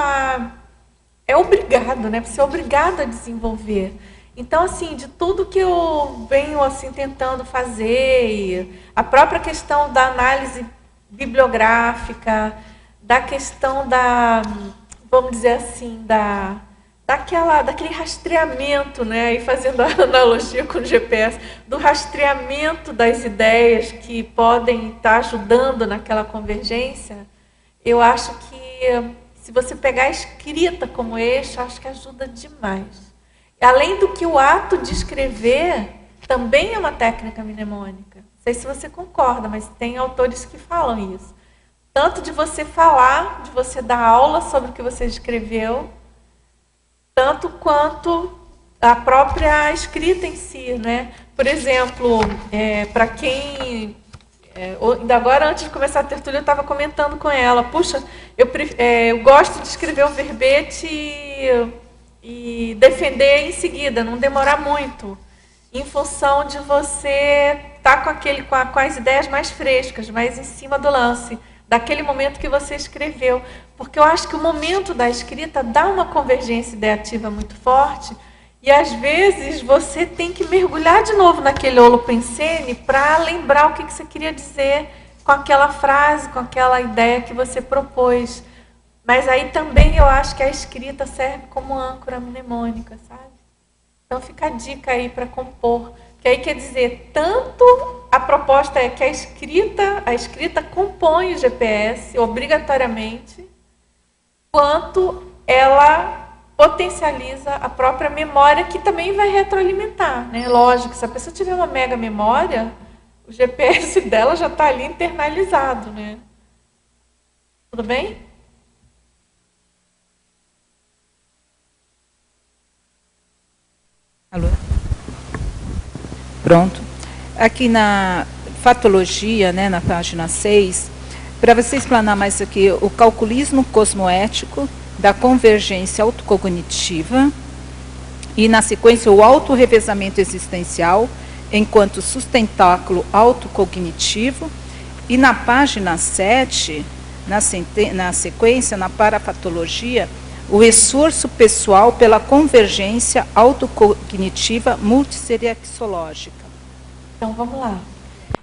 é obrigado, né? Você é obrigado a desenvolver. Então, assim, de tudo que eu venho assim, tentando fazer, a própria questão da análise bibliográfica, da questão vamos dizer assim, daquele rastreamento, né? E fazendo a analogia com o GPS, do rastreamento das ideias que podem estar ajudando naquela convergência, eu acho que se você pegar a escrita como eixo, acho que ajuda demais. Além do que o ato de escrever também é uma técnica mnemônica. Não sei se você concorda, mas tem autores que falam isso. Tanto de você falar, de você dar aula sobre o que você escreveu, tanto quanto a própria escrita em si, né? Por exemplo, para quem... ainda agora, antes de começar a tertúlia, eu estava comentando com ela, puxa, eu gosto de escrever o verbete e defender em seguida, não demorar muito, em função de você estar com as ideias mais frescas, mais em cima do lance, daquele momento que você escreveu. Porque eu acho que o momento da escrita dá uma convergência ideativa muito forte, e às vezes você tem que mergulhar de novo naquele holopensene para lembrar o que você queria dizer com aquela frase, com aquela ideia que você propôs. Mas aí também eu acho que a escrita serve como âncora mnemônica, sabe? Então fica a dica aí para compor. Que aí quer dizer, tanto a proposta é que a escrita compõe o GPS obrigatoriamente, quanto ela potencializa a própria memória, que também vai retroalimentar, né? Lógico, se a pessoa tiver uma mega memória, o GPS dela já está ali internalizado, né? Tudo bem? Alô? Pronto. Aqui na Fatologia, né, na página 6, para você explanar mais aqui, o calculismo cosmoético da convergência autocognitiva e, na sequência, o autorrevezamento existencial enquanto sustentáculo autocognitivo. E na página 7, na sequência, na parafatologia, o esforço pessoal pela convergência autocognitiva multisseriaxológica. Então, vamos lá.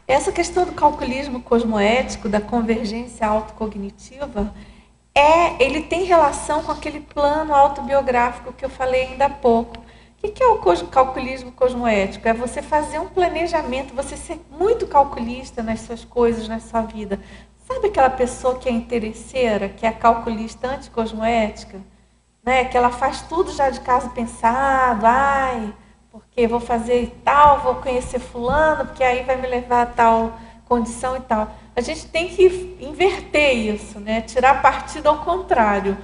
Essa questão do calculismo cosmoético, da convergência autocognitiva, ele tem relação com aquele plano autobiográfico que eu falei ainda há pouco. O que é o calculismo cosmoético? É você fazer um planejamento, você ser muito calculista nas suas coisas, na sua vida. Sabe aquela pessoa que é interesseira, que é calculista anticosmoética? Né? Que ela faz tudo já de caso pensado, porque vou fazer tal, vou conhecer fulano, porque aí vai me levar a tal condição e tal. A gente tem que inverter isso, né? Tirar partido ao contrário.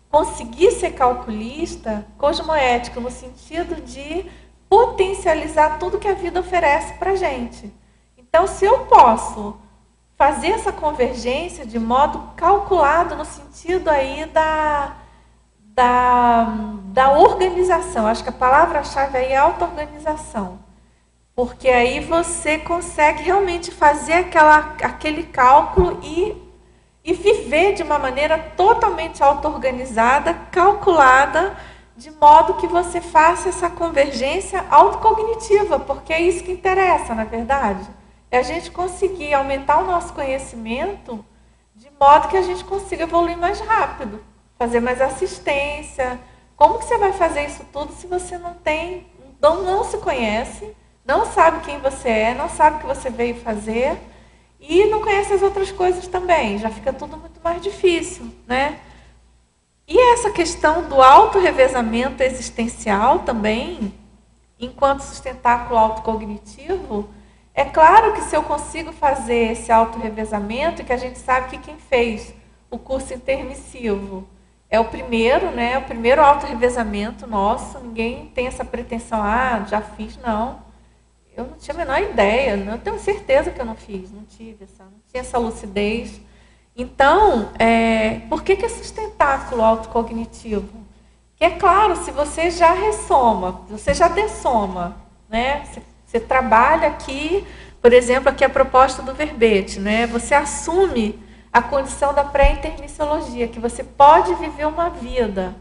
Conseguir ser calculista, cosmoético, no sentido de potencializar tudo que a vida oferece para a gente. Então, se eu posso fazer essa convergência de modo calculado, no sentido aí da organização. Acho que a palavra-chave aí é auto-organização. Porque aí você consegue realmente fazer aquele cálculo e viver de uma maneira totalmente auto-organizada, calculada, de modo que você faça essa convergência autocognitiva, porque é isso que interessa, na verdade. É a gente conseguir aumentar o nosso conhecimento de modo que a gente consiga evoluir mais rápido, fazer mais assistência. Como que você vai fazer isso tudo se você não se conhece, não sabe quem você é, não sabe o que você veio fazer e não conhece as outras coisas também? Já fica tudo muito mais difícil, né? E essa questão do autorrevezamento existencial também, enquanto sustentáculo autocognitivo, É claro que se eu consigo fazer esse autorrevezamento, que a gente sabe que quem fez o curso intermissivo é o primeiro, né? O primeiro autorrevezamento nosso, ninguém tem essa pretensão, já fiz, não. Eu não tinha a menor ideia, eu tenho certeza que eu não fiz, não tinha essa lucidez. Então, por que é sustentáculo autocognitivo? Que é claro, se você já ressoma, você já dessoma, né? Você trabalha aqui, por exemplo, aqui a proposta do verbete, né? Você assume a condição da pré-intermissiologia, que você pode viver uma vida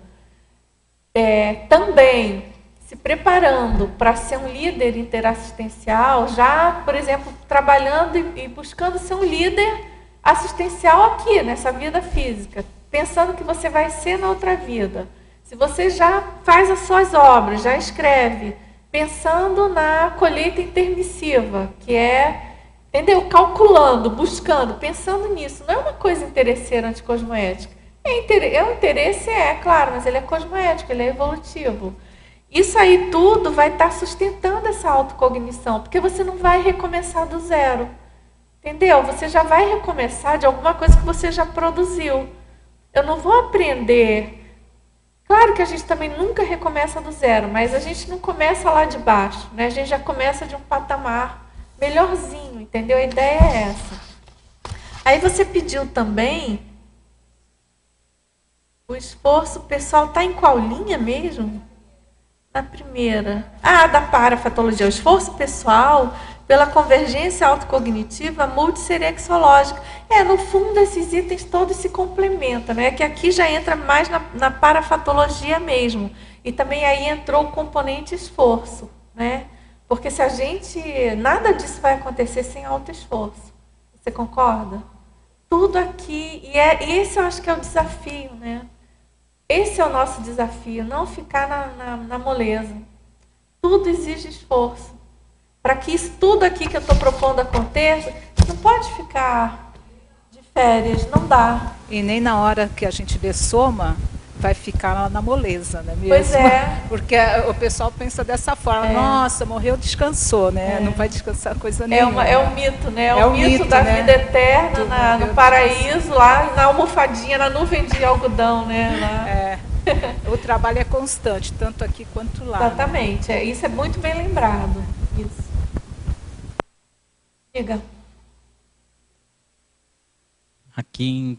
também se preparando para ser um líder interassistencial, já, por exemplo, trabalhando e buscando ser um líder assistencial aqui, nessa vida física, pensando que você vai ser na outra vida. Se você já faz as suas obras, já escreve, pensando na colheita intermissiva, que é, entendeu? Calculando, buscando, pensando nisso. Não é uma coisa interesseira anticosmoética. O interesse claro, mas ele é cosmoético, ele é evolutivo. Isso aí tudo vai estar sustentando essa autocognição, porque você não vai recomeçar do zero. Entendeu? Você já vai recomeçar de alguma coisa que você já produziu. Eu não vou aprender. Claro que a gente também nunca recomeça do zero, mas a gente não começa lá de baixo, né? A gente já começa de um patamar melhorzinho, entendeu? A ideia é essa. Aí você pediu também o esforço pessoal. Está em qual linha mesmo? Na primeira. Da parafatologia. O esforço pessoal pela convergência autocognitiva multisserexológica. No fundo, esses itens todos se complementam, né? Que aqui já entra mais na parafatologia mesmo. E também aí entrou o componente esforço, né? Porque se a gente... Nada disso vai acontecer sem autoesforço. Você concorda? Tudo aqui... E esse eu acho que é o desafio, né? Esse é o nosso desafio, não ficar na moleza. Tudo exige esforço. Para que isso tudo aqui que eu estou propondo aconteça, não pode ficar de férias, não dá. E nem na hora que a gente dessoma, vai ficar na moleza, né? Mesmo? Pois é. Porque o pessoal pensa dessa forma, nossa, morreu, descansou, né? Não vai descansar coisa nenhuma. É um mito, né? É o mito da vida eterna no paraíso, lá na almofadinha, na nuvem de algodão, né? Lá. O trabalho é constante, tanto aqui quanto lá. Exatamente. Né? Isso é muito bem lembrado. Isso. Diga. Aqui em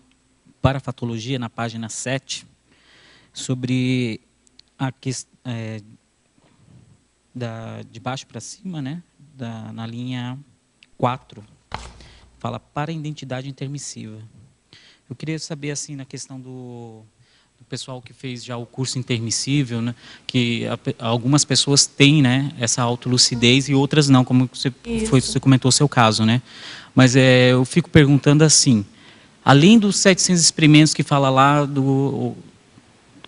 Parafatologia, na página 7, sobre a questão de baixo para cima, né? Na linha 4, fala para a identidade intermissiva. Eu queria saber, assim, na questão do pessoal que fez já o curso intermissível, né, que algumas pessoas têm, né, essa autolucidez e outras não, como você comentou o seu caso, né? Mas eu fico perguntando assim, além dos 700 experimentos que fala lá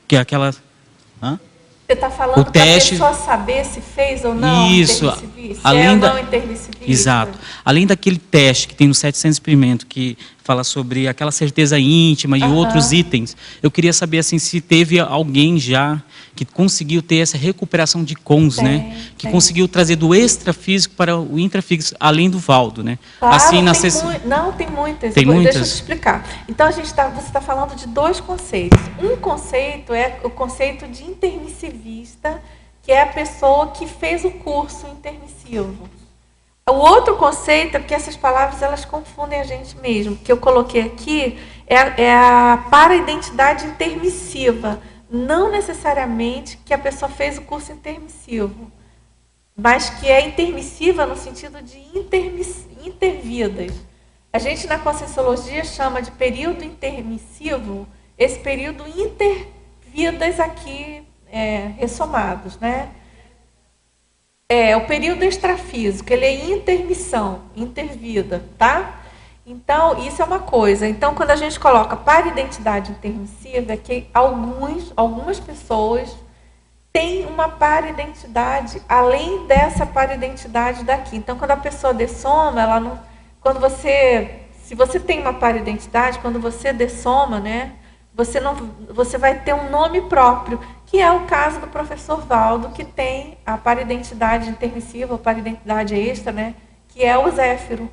que é aquela... Você está falando para a pessoa saber se fez ou não intermissivista? Além não intermissivista? Exato. Além daquele teste que tem nos 700 experimentos, que fala sobre aquela certeza íntima e outros itens, eu queria saber assim, se teve alguém já que conseguiu ter essa recuperação de cons, né? Que conseguiu trazer do extrafísico para o intrafísico, além do Valdo, né? Claro, assim, tem muitas. Tem muitas? Deixa eu te explicar. Então, você está falando de dois conceitos. Um conceito é o conceito de intermissivista, que é a pessoa que fez o curso intermissivo. O outro conceito é porque essas palavras elas confundem a gente mesmo. O que eu coloquei aqui é a para-identidade intermissiva. Não necessariamente que a pessoa fez o curso intermissivo, mas que é intermissiva no sentido de intervidas. A gente na Conscienciologia chama de período intermissivo esse período intervidas aqui ressomados, né? O período extrafísico, ele é intermissão, intervida, tá? Então, isso é uma coisa. Então, quando a gente coloca para identidade intermissiva, é que algumas pessoas têm uma para-identidade, além dessa para-identidade daqui. Então, quando a pessoa dessoma, ela não... Se você tem uma para-identidade, quando você dessoma, né, você vai ter um nome próprio, que é o caso do professor Valdo, que tem a para-identidade intermissiva, ou para-identidade extra, né, que é o Zéfiro,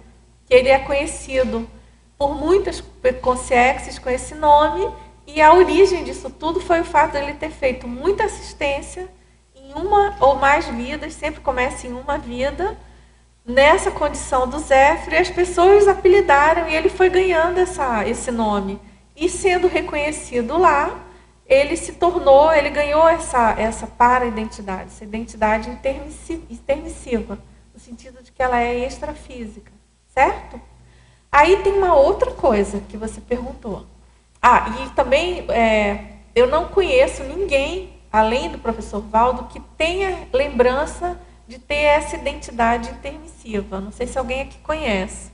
que ele é conhecido por muitas consciências com esse nome, e a origem disso tudo foi o fato de ele ter feito muita assistência em uma ou mais vidas, sempre começa em uma vida, nessa condição do Zéfiro, e as pessoas apelidaram, e ele foi ganhando esse nome. E sendo reconhecido lá, ele ganhou essa para-identidade, essa identidade intermissiva, no sentido de que ela é extrafísica, certo? Aí tem uma outra coisa que você perguntou. E também eu não conheço ninguém, além do professor Valdo, que tenha lembrança de ter essa identidade intermissiva. Não sei se alguém aqui conhece.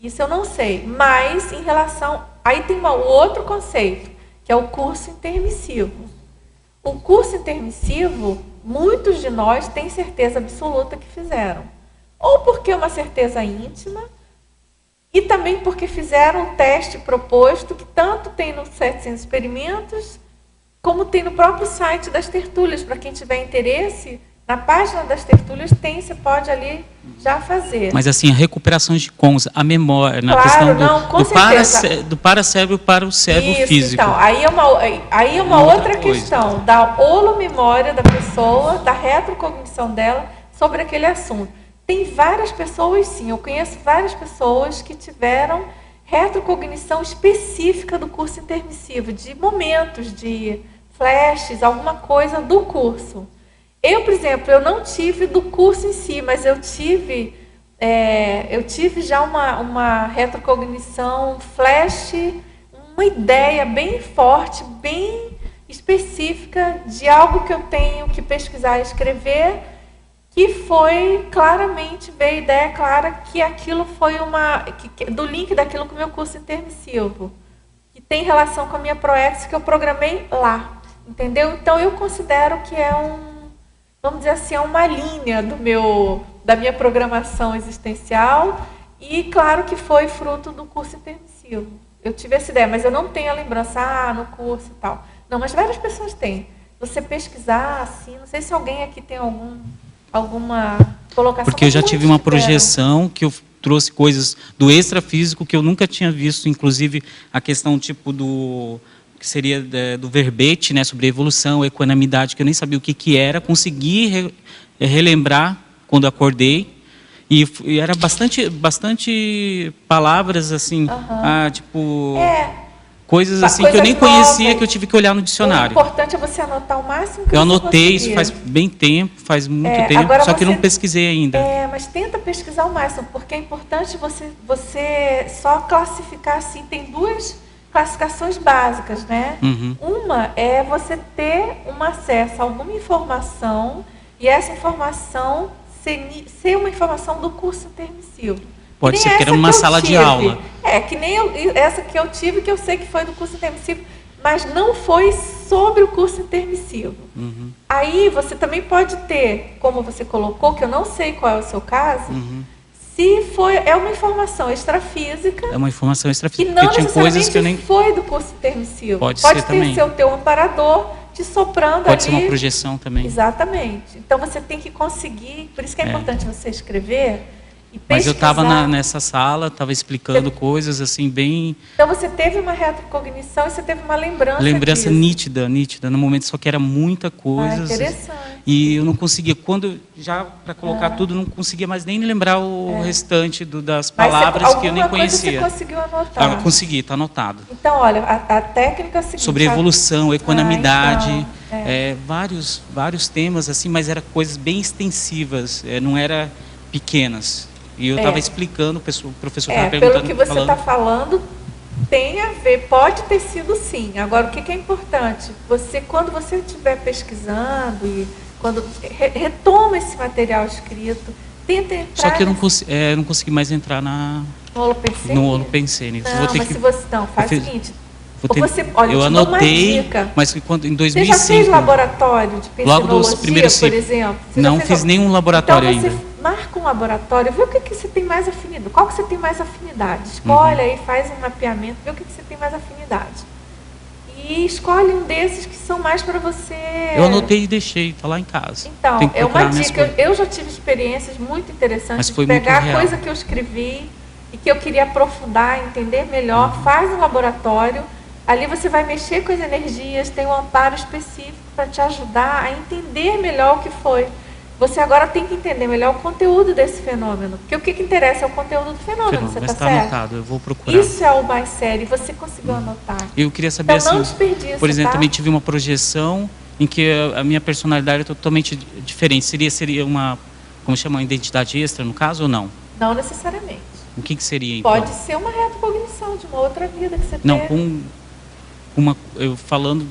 Isso eu não sei. Mas, em relação... Aí tem um outro conceito, que é o curso intermissivo. O curso intermissivo, muitos de nós têm certeza absoluta que fizeram. Ou porque é uma certeza íntima, e também porque fizeram um teste proposto, que tanto tem nos 700 experimentos, como tem no próprio site das tertúlias. Para quem tiver interesse, na página das tertúlias você pode ali já fazer. Mas assim, a recuperação de cons, a memória, na claro, questão do paracérebro para o cérebro físico. Então, aí é uma outra questão da holomemória da pessoa, da retrocognição dela sobre aquele assunto. Tem várias pessoas, sim, eu conheço várias pessoas que tiveram retrocognição específica do curso intermissivo, de momentos, de flashes, alguma coisa do curso. Eu, por exemplo, eu não tive do curso em si, mas eu tive já uma retrocognição, flash, uma ideia bem forte, bem específica de algo que eu tenho que pesquisar e escrever, que foi claramente, veio a ideia clara que aquilo foi do link daquilo com o meu curso intermissivo, que tem relação com a minha ProEx que eu programei lá, entendeu? Então eu considero que vamos dizer assim, é uma linha da minha programação existencial, e claro que foi fruto do curso intermissivo. Eu tive essa ideia, mas eu não tenho a lembrança, no curso e tal. Não, mas várias pessoas têm. Você pesquisar, assim, não sei se alguém aqui tem alguma colocação. Porque eu já tive uma projeção que eu trouxe coisas do extrafísico que eu nunca tinha visto, inclusive a questão tipo que seria do verbete, né, sobre evolução, equanimidade, que eu nem sabia o que era, consegui relembrar quando acordei, e era bastante palavras assim, coisas assim que eu nem conhecia, novas, que eu tive que olhar no dicionário. O importante é você anotar o máximo que eu anotei, isso faz muito tempo, só que eu não pesquisei ainda. Mas tenta pesquisar o máximo, porque é importante você só classificar assim, tem duas classificações básicas, né? Uhum. Uma é você ter um acesso a alguma informação, e essa informação ser uma informação do curso intermissivo. Pode ser que era uma sala de aula. Que nem essa que eu tive, que eu sei que foi do curso intermissivo, mas não foi sobre o curso intermissivo. Uhum. Aí você também pode ter, como você colocou, que eu não sei qual é o seu caso, se é uma informação extrafísica. É uma informação extrafísica. E não tinha coisas que eu nem foi do curso intermissivo. Pode ser também. Ser o teu amparador te soprando Pode ali. ser uma projeção também. Exatamente. Então você tem que conseguir, por isso que é importante você escrever e pesquisar. Mas eu estava nessa sala, estava explicando coisas assim bem... Então você teve uma retrocognição e você teve uma lembrança nítida no momento, só que era muita coisa. Interessante. E eu não conseguia, para colocar tudo, não conseguia mais nem lembrar o restante das palavras que eu nem conhecia. Mas você conseguiu anotar? Consegui, está anotado. Então, olha, a técnica é a seguinte... Sobre evolução, equanimidade, vários temas, assim, mas eram coisas bem extensivas, não eram pequenas. E eu estava explicando, o professor estava perguntando... Pelo que você está falando, tem a ver, pode ter sido sim. Agora, o que é importante? Quando você estiver pesquisando e quando retoma esse material escrito, tenta entrar... Só que eu não consegui mais entrar no Holopensene. Faz o seguinte... eu anotei, mas quando em 2005... Você já fez laboratório de pensinologia, por exemplo? Não fiz nenhum laboratório ainda. Então você marca um laboratório, vê o que você tem mais afinidade. Qual que você tem mais afinidade? Escolhe aí, faz um mapeamento, vê o que você tem mais afinidade. e escolhe um desses que são mais para você. Eu anotei e deixei, tá lá em casa. Então, Tem que é uma procurar minhas dica. coisas. Eu já tive experiências muito interessantes Mas de foi muito pegar a real. coisa que eu escrevi e que eu queria aprofundar, entender melhor, faz um laboratório. Ali você vai mexer com as energias, tem um amparo específico para te ajudar a entender melhor o que foi. Você agora tem que entender melhor o conteúdo desse fenômeno. Porque o que interessa é o conteúdo do fenômeno, você Mas está está certo? anotado, eu vou procurar. Isso é o mais sério, você conseguiu anotar. Eu queria saber Então não assim, desperdiça, por exemplo, tá? também tive uma projeção em que a minha personalidade é totalmente diferente. Seria uma, como chama, uma identidade extra no caso ou não? Não necessariamente. O que seria então? Pode ser uma retrocognição de uma outra vida que você Não, teve. eu falando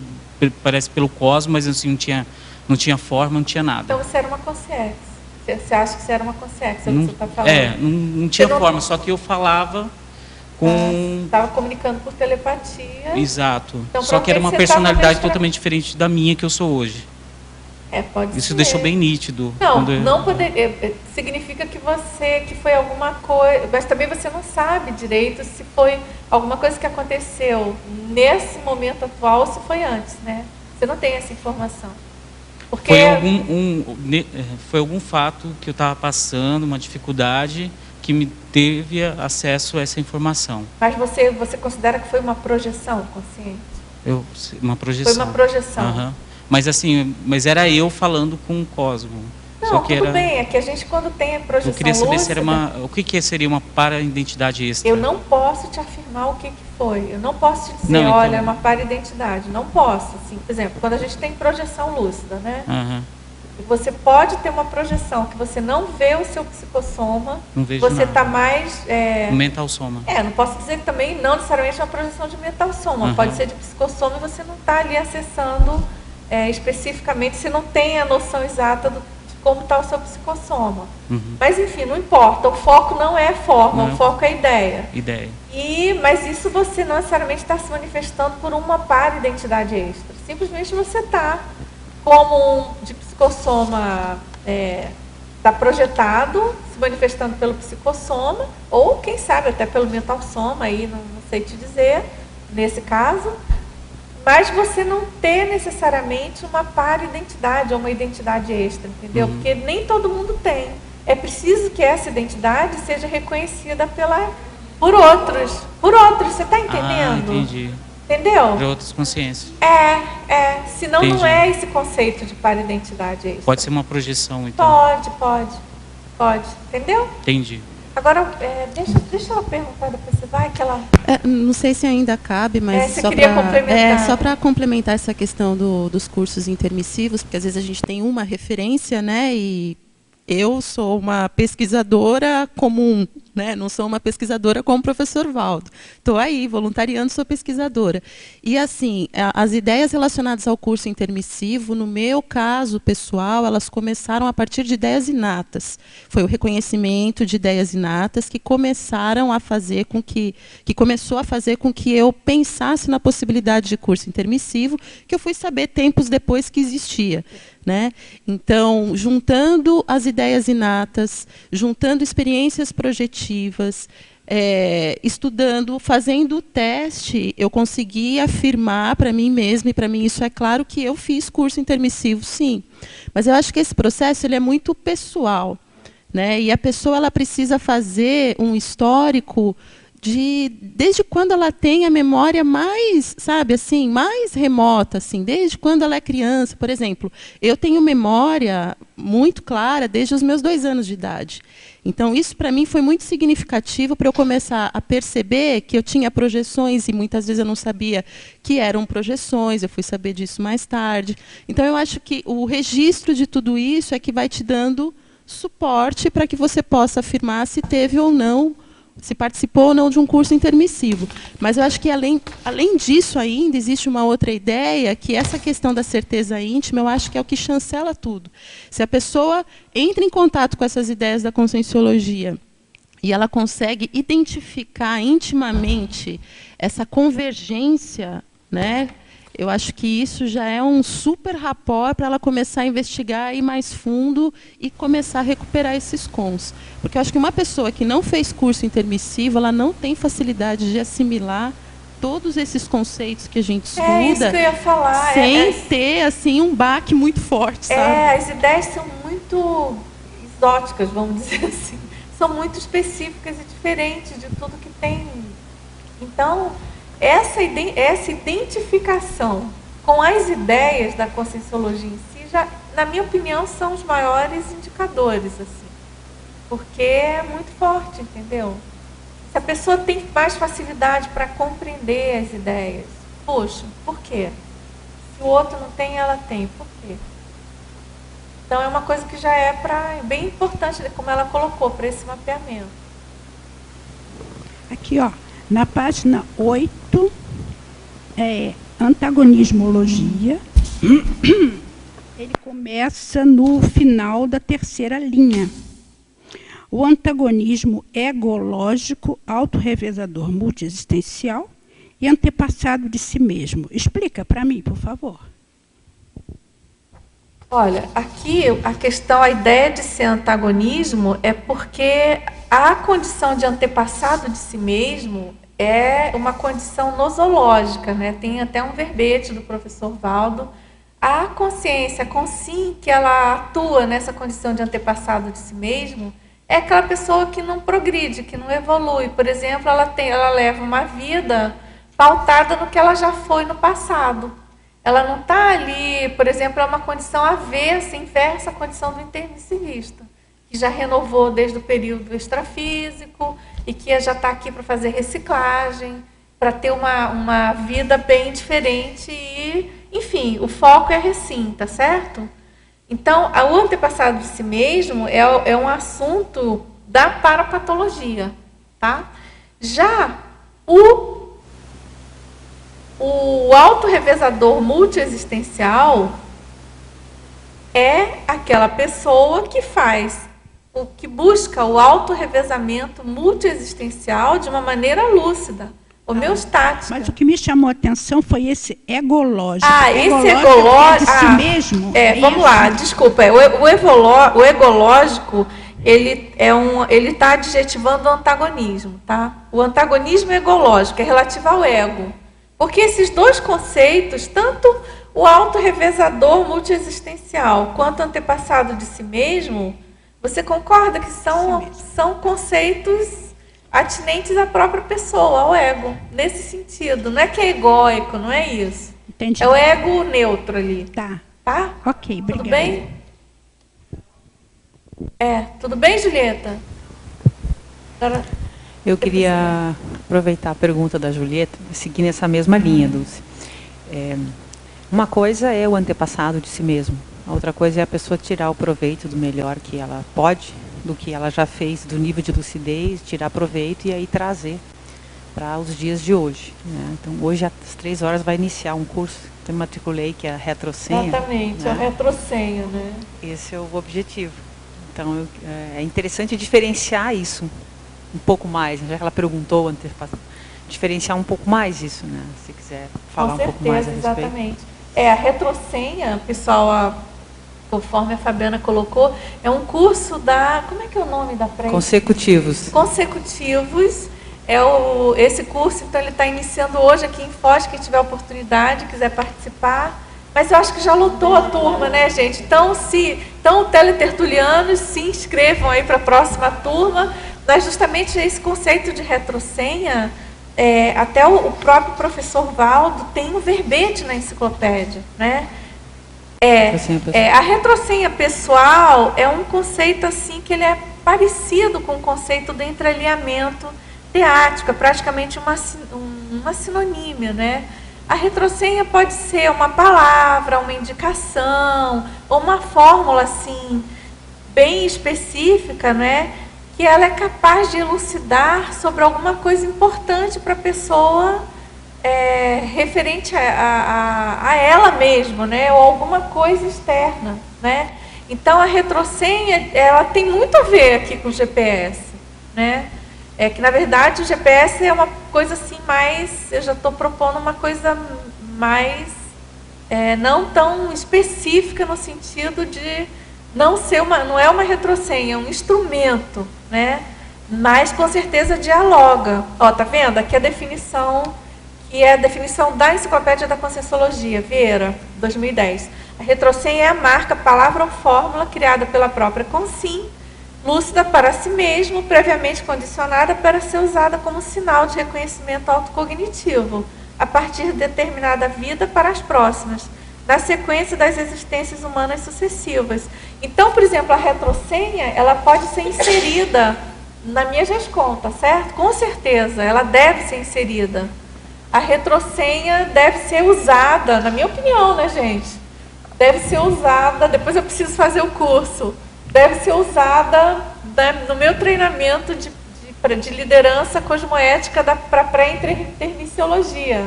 parece pelo cosmos, mas assim não tinha forma, não tinha nada. Então você era uma consciência. Você acha que você era uma consciência, é o Não, que você está falando? não tinha Você não- forma, só que eu falava com... Estava comunicando por telepatia. Exato. Então, Só que era uma provavelmente você personalidade tava totalmente diferente da minha que eu sou hoje. Pode Isso ser. deixou bem nítido. Não, quando eu- não poder, significa que foi alguma coisa, mas também você não sabe direito se foi alguma coisa que aconteceu nesse momento atual ou se foi antes, né? Você não tem essa informação. Porque Foi algum fato que eu estava passando, uma dificuldade, que me teve acesso a essa informação. Mas você considera que foi uma projeção consciente? Uma projeção. Foi uma projeção. Aham. Mas assim, era eu falando com o cosmo. Não, Só que tudo era... bem, é que a gente quando tem a projeção Eu queria saber se era lúcida, o que seria uma para-identidade extra. eu não posso te afirmar o que foi. Eu não posso te dizer, Não, então- olha, é uma para-identidade. Não posso. Assim, por exemplo, quando a gente tem projeção lúcida, né? Aham. Você pode ter uma projeção que você não vê o seu psicossoma. Não vejo Você nada. está mais... O mental soma. não posso dizer que também não necessariamente é uma projeção de mental soma. Aham. Pode ser de psicossoma e você não está ali acessando especificamente, você não tem a noção exata de como está o seu psicossoma. Uhum. Mas, enfim, não importa. O foco não é forma, Não. o foco é ideia. Ideia. Mas isso você não necessariamente está se manifestando por uma para-identidade extra. Simplesmente você está como de psicossoma, está projetado, se manifestando pelo psicossoma, ou quem sabe até pelo mental soma, aí não sei te dizer, nesse caso. Mas você não ter necessariamente uma para-identidade ou uma identidade extra, entendeu? Uhum. Porque nem todo mundo tem. É preciso que essa identidade seja reconhecida por outros. Por outros, você está entendendo? Entendi. Entendeu? Para outras consciências. Senão Entendi. não é esse conceito de para-identidade extra. Pode ser uma projeção, então. Pode. Entendeu? Entendi. Agora, deixa ela perguntar, depois você vai, que ela... Não sei se ainda cabe, mas você queria complementar. só para complementar essa questão dos cursos intermissivos, porque às vezes a gente tem uma referência, né? E eu sou uma pesquisadora comum, né? Não sou uma pesquisadora como o professor Valdo. Estou aí, voluntariando, sou pesquisadora. E, assim, as ideias relacionadas ao curso intermissivo, no meu caso pessoal, elas começaram a partir de ideias inatas. Foi o reconhecimento de ideias inatas que começaram a fazer com que começou a fazer com que eu pensasse na possibilidade de curso intermissivo, que eu fui saber tempos depois que existia. Né? Então, juntando as ideias inatas, juntando experiências projetivas, estudando, fazendo o teste, eu consegui afirmar para mim mesma, e para mim isso é claro, que eu fiz curso intermissivo, sim. Mas eu acho que esse processo ele é muito pessoal, né? E a pessoa ela precisa fazer um histórico desde quando ela tem a memória mais, sabe, assim, mais remota, assim, desde quando ela é criança. Por exemplo, eu tenho memória muito clara desde os meus 2 anos de idade. Então, isso para mim foi muito significativo para eu começar a perceber que eu tinha projeções e muitas vezes eu não sabia que eram projeções, eu fui saber disso mais tarde. Então, eu acho que o registro de tudo isso é que vai te dando suporte para que você possa afirmar se teve ou não, se participou ou não de um curso intermissivo. Mas eu acho que, além disso ainda, existe uma outra ideia, que essa questão da certeza íntima, eu acho que é o que chancela tudo. Se a pessoa entra em contato com essas ideias da conscienciologia e ela consegue identificar intimamente essa convergência, né? Eu acho que isso já é um super rapport para ela começar a investigar, ir mais fundo e começar a recuperar esses cons. Porque eu acho que uma pessoa que não fez curso intermissivo, ela não tem facilidade de assimilar todos esses conceitos que a gente estuda, É isso que eu ia falar. sem ter assim um baque muito forte, sabe? As ideias são muito exóticas, vamos dizer assim. São muito específicas e diferentes de tudo que tem. Então, essa identificação com as ideias da Conscienciologia em si, já, na minha opinião, são os maiores indicadores, assim. Porque é muito forte, entendeu? Se a pessoa tem mais facilidade para compreender as ideias, poxa, por quê? Se o outro não tem, ela tem, por quê? Então é uma coisa que já é bem importante, como ela colocou, para esse mapeamento. Aqui, ó, na página 8, antagonismologia. Ele começa no final da terceira linha. O antagonismo egológico, autorrevezador multiexistencial e antepassado de si mesmo. Explica para mim, por favor. Olha, aqui a ideia de ser antagonismo é porque a condição de antepassado de si mesmo é uma condição nosológica, né? Tem até um verbete do professor Valdo. A consciência, a consciência que ela atua nessa condição de antepassado de si mesmo, é aquela pessoa que não progride, que não evolui. Por exemplo, ela leva uma vida pautada no que ela já foi no passado. Ela não está ali, por exemplo, é uma condição avessa, inversa à condição do intermissivista, que já renovou desde o período extrafísico e que já está aqui para fazer reciclagem, para ter uma vida bem diferente e, enfim, o foco é recém, tá certo? Então, o antepassado de si mesmo é um assunto da parapatologia, tá? Já o autorrevezador multiexistencial é aquela pessoa que busca o autorrevezamento multiexistencial de uma maneira lúcida, homeostática. Mas o que me chamou a atenção foi esse egológico. Esse egológico de si mesmo. Vamos lá, desculpa. O egológico, ele está adjetivando o antagonismo, tá? O antagonismo egológico é relativo ao ego. Porque esses dois conceitos, tanto o autorrevezador multiexistencial quanto o antepassado de si mesmo, você concorda que são conceitos atinentes à própria pessoa, ao ego, nesse sentido. Não é que é egóico, não é isso. Entendi. É o ego neutro ali. Tá. Tá? Ok, obrigada. Tudo bem? Tudo bem, Julieta? Agora... Eu queria aproveitar a pergunta da Julieta, seguir nessa mesma linha, Dulce. Uma coisa é o antepassado de si mesmo, a outra coisa é a pessoa tirar o proveito do melhor que ela pode, do que ela já fez, do nível de lucidez, tirar proveito e aí trazer para os dias de hoje, né? Então, hoje às 3 horas vai iniciar um curso que eu matriculei, que é a retrosenha. Exatamente, né? a retrosenha, né? Esse é o objetivo. Então, é interessante diferenciar isso um pouco mais, já que ela perguntou antepassado, diferenciar um pouco mais isso, né? Se quiser falar um pouco mais a respeito. Exatamente. A retrosenha, pessoal, conforme a Fabiana colocou, é um curso como é que é o nome da frente? Consecutivos. Consecutivos. Esse curso, então, ele está iniciando hoje aqui em Foz, quem tiver oportunidade, quiser participar. Mas eu acho que já lotou a turma, né, gente? Então, teletertulianos, se inscrevam aí para a próxima turma. Mas justamente esse conceito de retrosenha, até o próprio professor Valdo tem um verbete na enciclopédia, né? A retrosenha pessoal é um conceito assim que ele é parecido com o conceito do entrealinhamento teático, é praticamente uma sinonímia, né? A retrosenha pode ser uma palavra, uma indicação, ou uma fórmula assim bem específica, né? Que ela é capaz de elucidar sobre alguma coisa importante para a pessoa, referente a ela mesma, né? Ou alguma coisa externa, né? Então, a retrosenha, ela tem muito a ver aqui com o GPS, né? Que, na verdade, o GPS é uma coisa assim mais... Eu já estou propondo uma coisa mais... não tão específica no sentido de... Não é uma retrosenha, é um instrumento, né? Mas com certeza dialoga. Ó, tá vendo? Aqui a definição que é a definição da Enciclopédia da Conscienciologia, Vieira, 2010. A retrosenha é a marca, palavra ou fórmula criada pela própria Consim, lúcida para si mesmo, previamente condicionada para ser usada como sinal de reconhecimento autocognitivo, a partir de determinada vida para as próximas, na sequência das existências humanas sucessivas. Então, por exemplo, a retrosenha, ela pode ser inserida na minha GESCOM, tá certo? Com certeza, ela deve ser inserida. A retrosenha deve ser usada, na minha opinião, né, gente? Deve ser usada, depois eu preciso fazer o curso, deve ser usada no meu treinamento de liderança cosmoética para pré-intermissiologia.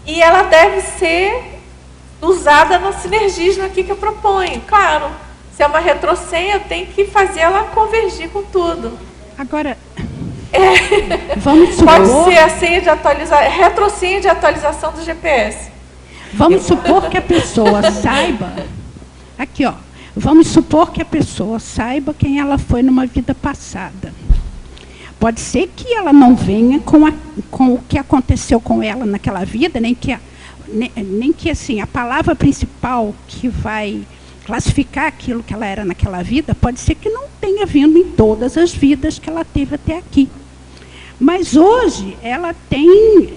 E ela deve ser usada no sinergismo aqui que eu proponho. Claro, se é uma retrosenha, eu tenho que fazer ela convergir com tudo. Agora, vamos supor... Pode ser a senha de atualização, retrosenha de atualização do GPS. Vamos supor que a pessoa saiba... Aqui, ó. Vamos supor que a pessoa saiba quem ela foi numa vida passada. Pode ser que ela não venha com o que aconteceu com ela naquela vida, nem que assim, a palavra principal que vai classificar aquilo que ela era naquela vida, pode ser que não tenha vindo em todas as vidas que ela teve até aqui. Mas hoje ela tem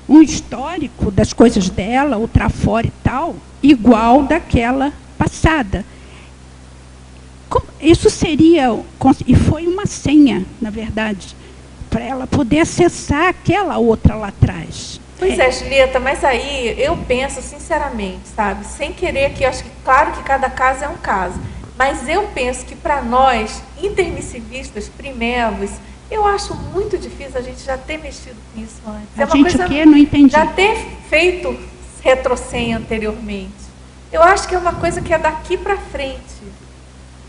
um histórico das coisas dela, o trafora e tal, igual daquela passada. Isso seria, e foi uma senha, na verdade, para ela poder acessar aquela outra lá atrás. Pois é, Julieta, mas aí eu penso sinceramente, sabe, sem querer que, eu acho que claro que cada caso é um caso, mas eu penso que para nós, intermissivistas, primevos, eu acho muito difícil a gente já ter mexido com isso antes. A gente o quê? Não entendi. Já ter feito retrosenha anteriormente. Eu acho que é uma coisa que é daqui para frente.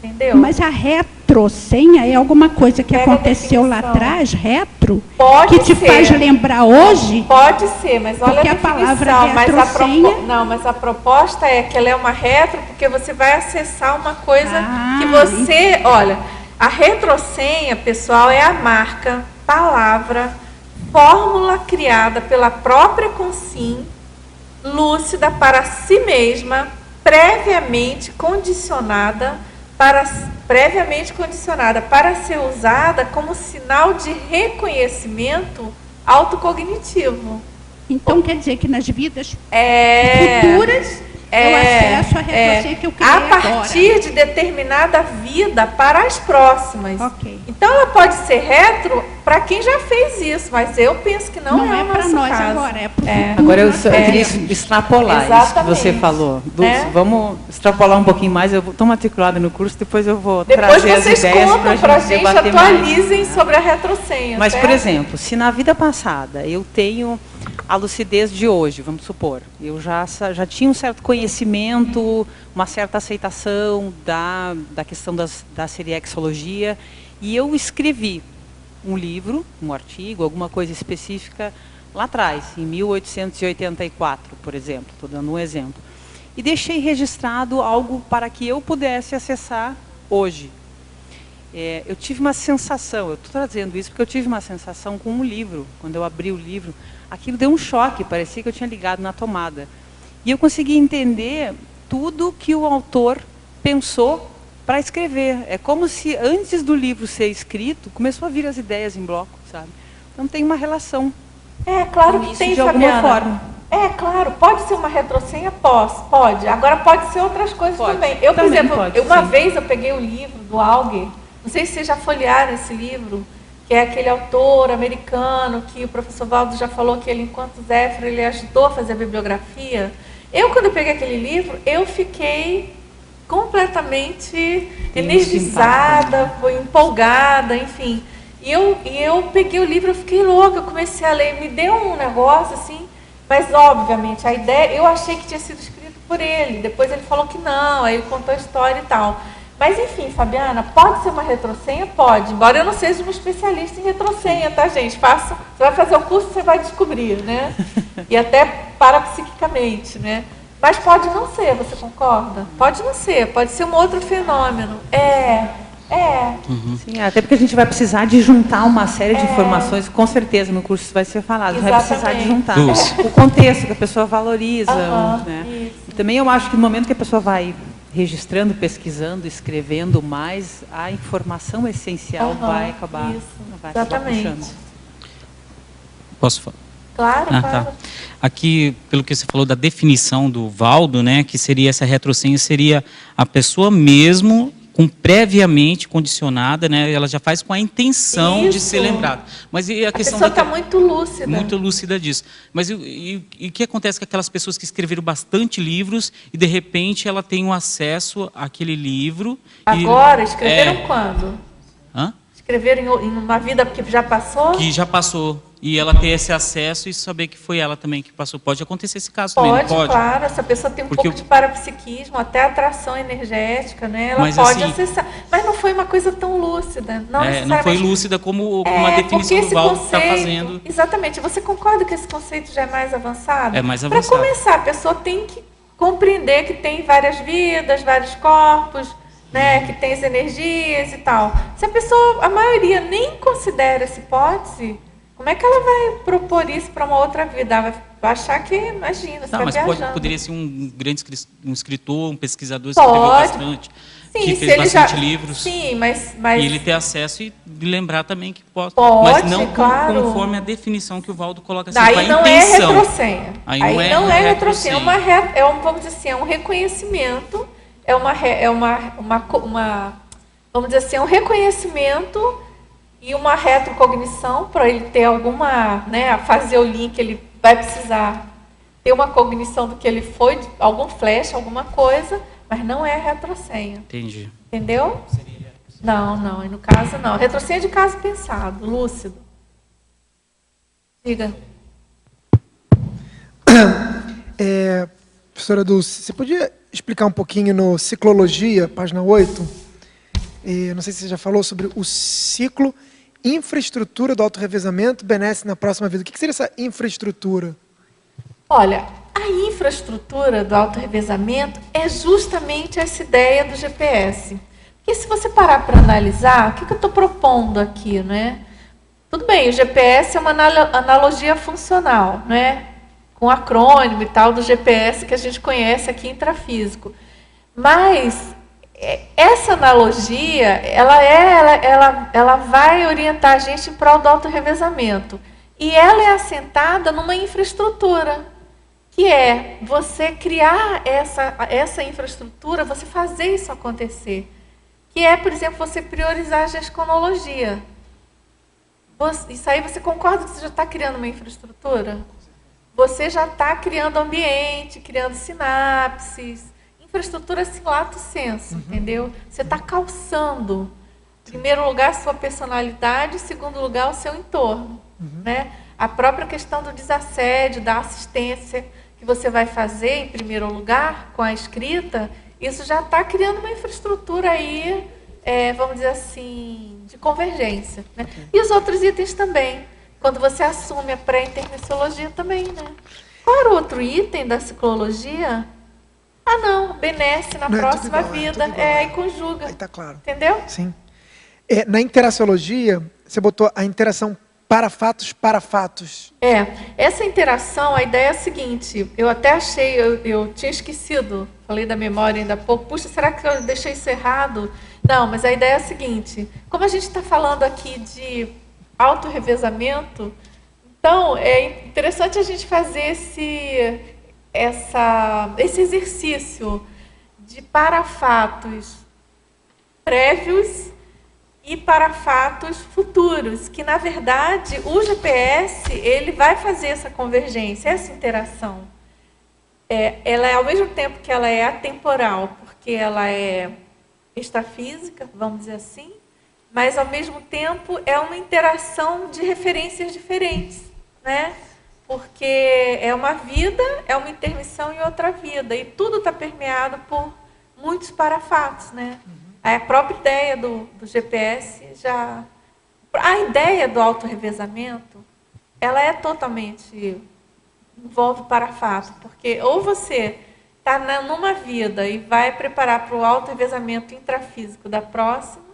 Entendeu? Mas a retrosenha é alguma coisa que aconteceu lá atrás, pode que te ser. Faz lembrar hoje? Pode ser, mas olha porque a palavra retrosenha... mas a proposta é que ela é uma retro, porque você vai acessar uma coisa que você... Olha, a retrosenha, pessoal, é a marca, palavra, fórmula criada pela própria Consim, lúcida para si mesma, previamente condicionada para ser usada como sinal de reconhecimento autocognitivo. Então quer dizer que nas vidas futuras eu acesso a retrosenha que eu criei a partir agora. De determinada vida para as próximas. Okay. Então ela pode ser retro para quem já fez isso, mas eu penso que não é para nós caso. Agora, é para o futuro. Agora eu queria extrapolar isso que você falou. Dulce, vamos extrapolar um pouquinho mais. Eu estou matriculada no curso, depois eu vou trazer as ideias para a gente debater mais. Atualizem sobre a retrosenha. Mas, por exemplo, se na vida passada eu tenho a lucidez de hoje, vamos supor, eu já tinha um certo conhecimento, uma certa aceitação da questão da seriexologia, e eu escrevi um livro, um artigo, alguma coisa específica lá atrás, em 1884, por exemplo, estou dando um exemplo, e deixei registrado algo para que eu pudesse acessar hoje. Eu tive uma sensação, eu estou trazendo isso porque eu tive uma sensação com um livro, quando eu abri o livro, aquilo deu um choque, parecia que eu tinha ligado na tomada. E eu consegui entender tudo que o autor pensou para escrever. É como se antes do livro ser escrito, começou a vir as ideias em bloco, sabe? Então tem uma relação. Claro que tem, de alguma forma. Claro, pode ser uma retrosenha, pode. Agora pode ser outras coisas também. Eu, por exemplo, uma vez eu peguei o livro do Auger, não sei se vocês já folhearam esse livro, que é aquele autor americano que o professor Valdo já falou que ele, enquanto Zéfiro, ele ajudou a fazer a bibliografia. Quando eu peguei aquele livro, eu fiquei completamente energizada, empolgada, enfim. E eu peguei o livro, eu fiquei louca, eu comecei a ler, me deu um negócio assim, mas obviamente a ideia, eu achei que tinha sido escrito por ele, depois ele falou que não, aí ele contou a história e tal. Mas enfim, Fabiana, pode ser uma retrosenha? Pode, embora eu não seja uma especialista em retrosenha, tá, gente? Você vai fazer o curso, você vai descobrir, né? E até parapsiquicamente, né? Mas pode não ser, você concorda? Pode não ser, pode ser um outro fenômeno. Sim, até porque a gente vai precisar de juntar uma série de informações, com certeza no curso isso vai ser falado, vai precisar de juntar o contexto que a pessoa valoriza. Né? E também eu acho que no momento que a pessoa vai registrando, pesquisando, escrevendo mais, a informação essencial vai acabar puxando. Posso falar? Claro, claro. Tá. Aqui, pelo que você falou da definição do Valdo, né, que seria essa retrosenha, seria a pessoa mesmo previamente condicionada, né, ela já faz com a intenção de ser lembrada. Mas e a questão pessoa está muito lúcida. Muito lúcida disso. Mas e o que acontece com aquelas pessoas que escreveram bastante livros e, de repente, ela tem um acesso àquele livro... Agora? Escreveram quando? Hã? Escreveram em uma vida que já passou? Que já passou. E ela ter esse acesso e saber que foi ela também que passou. Pode acontecer esse caso também, não pode? Claro. Essa pessoa tem um pouco de parapsiquismo, até atração energética, né? Ela pode acessar. Mas não foi uma coisa tão lúcida. Não foi lúcida como uma definição do Valdo está fazendo. Exatamente. Você concorda que esse conceito já é mais avançado? É mais avançado. Para começar, a pessoa tem que compreender que tem várias vidas, vários corpos, né, que tem as energias e tal. Se a pessoa, a maioria, nem considera essa hipótese, como é que ela vai propor isso para uma outra vida? Ela vai achar que, imagina, você mas viajando. Poderia ser um grande escritor, um pesquisador que escreveu bastante, que fez bastante livros. Sim, mas... E ele ter acesso e lembrar também que pode. Pode, mas não claro. Conforme a definição que o Valdo coloca assim, Daí com a intenção. intenção. Aí não é retrosenha. Vamos dizer assim, é um reconhecimento, vamos dizer assim, é um reconhecimento e uma retrocognição, para ele ter alguma, né, fazer o link, ele vai precisar ter uma cognição do que ele foi, algum flash, alguma coisa, mas não é retrosenha. Entendi. Entendeu? Não, e no caso não. Retrosenha é de caso pensado, lúcido. Diga. Professora Dulce, você podia explicar um pouquinho no Ciclologia, página 8? Não sei se você já falou sobre o ciclo, infraestrutura do autorrevezamento, benesse na próxima vida. O que seria essa infraestrutura? Olha, a infraestrutura do autorrevezamento é justamente essa ideia do GPS. Porque se você parar para analisar, o que eu estou propondo aqui, né? Tudo bem, o GPS é uma analogia funcional, né? Com acrônimo e tal do GPS que a gente conhece aqui em intrafísico. Mas essa analogia, ela vai orientar a gente em prol do autorrevezamento. E ela é assentada numa infraestrutura, que é você criar essa infraestrutura, você fazer isso acontecer. Que é, por exemplo, você priorizar a gesconologia. Isso aí você concorda que você já está criando uma infraestrutura? Você já está criando ambiente, criando sinapses. Infraestrutura assim, lato sensu, entendeu? Você está calçando, em primeiro lugar, a sua personalidade, em segundo lugar, o seu entorno. Né? A própria questão do desassédio, da assistência que você vai fazer, em primeiro lugar, com a escrita, isso já está criando uma infraestrutura aí, vamos dizer assim, de convergência. Né? E os outros itens também. Quando você assume a pré-intermissiologia também, né? Qual era o outro item da ciclologia? Não, benesse na próxima vida. Aí conjuga. Aí está claro. Entendeu? Sim. Na interaciologia, você botou a interação para fatos. Essa interação, a ideia é a seguinte, eu até achei, eu tinha esquecido, falei da memória ainda há pouco, puxa, será que eu deixei isso errado? Não, mas a ideia é a seguinte, como a gente está falando aqui de autorrevezamento, então é interessante a gente fazer esse exercício de parafatos prévios e parafatos futuros, que na verdade o GPS ele vai fazer essa convergência, essa interação. Ela é ao mesmo tempo que ela é atemporal, porque ela é extrafísica, vamos dizer assim, mas ao mesmo tempo é uma interação de referências diferentes, né? Porque é uma vida, é uma intermissão em outra vida, e tudo está permeado por muitos parafatos, né? A própria ideia do GPS já... A ideia do autorrevezamento, ela é totalmente... envolve parafato, porque ou você está numa vida e vai preparar para o autorrevezamento intrafísico da próxima,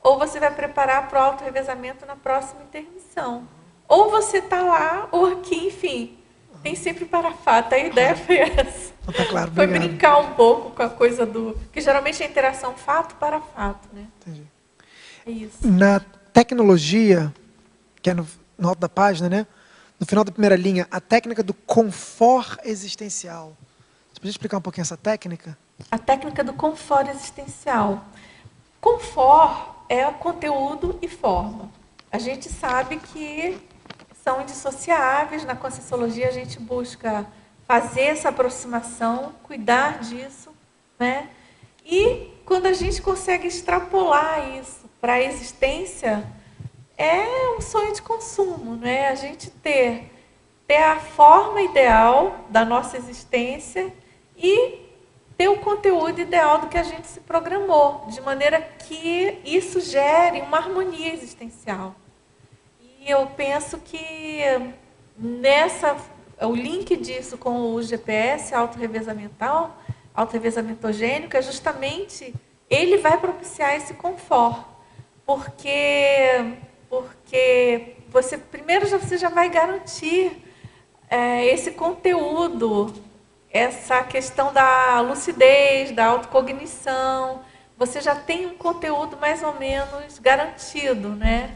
ou você vai preparar para o auto-revezamento na próxima intermissão. Ou você está lá, ou aqui, enfim. Tem sempre para fato. A ideia foi essa. Tá claro, foi obrigado. brincar um pouco com a coisa do... Que geralmente é interação fato para fato, né? Entendi. É isso. Na tecnologia, que é no alto da página, né? No final da primeira linha, a técnica do confort existencial. Você podia explicar um pouquinho essa técnica? A técnica do confort existencial. Confort é conteúdo e forma. A gente sabe que são indissociáveis. Na Conscienciologia, a gente busca fazer essa aproximação, cuidar disso, né? E quando a gente consegue extrapolar isso para a existência, é um sonho de consumo, né? A gente ter a forma ideal da nossa existência e ter o conteúdo ideal do que a gente se programou, de maneira que isso gere uma harmonia existencial. E eu penso que o link disso com o GPS autorrevesamentogênico, é justamente ele vai propiciar esse confort, porque você já vai garantir esse conteúdo, essa questão da lucidez, da autocognição. Você já tem um conteúdo mais ou menos garantido, né?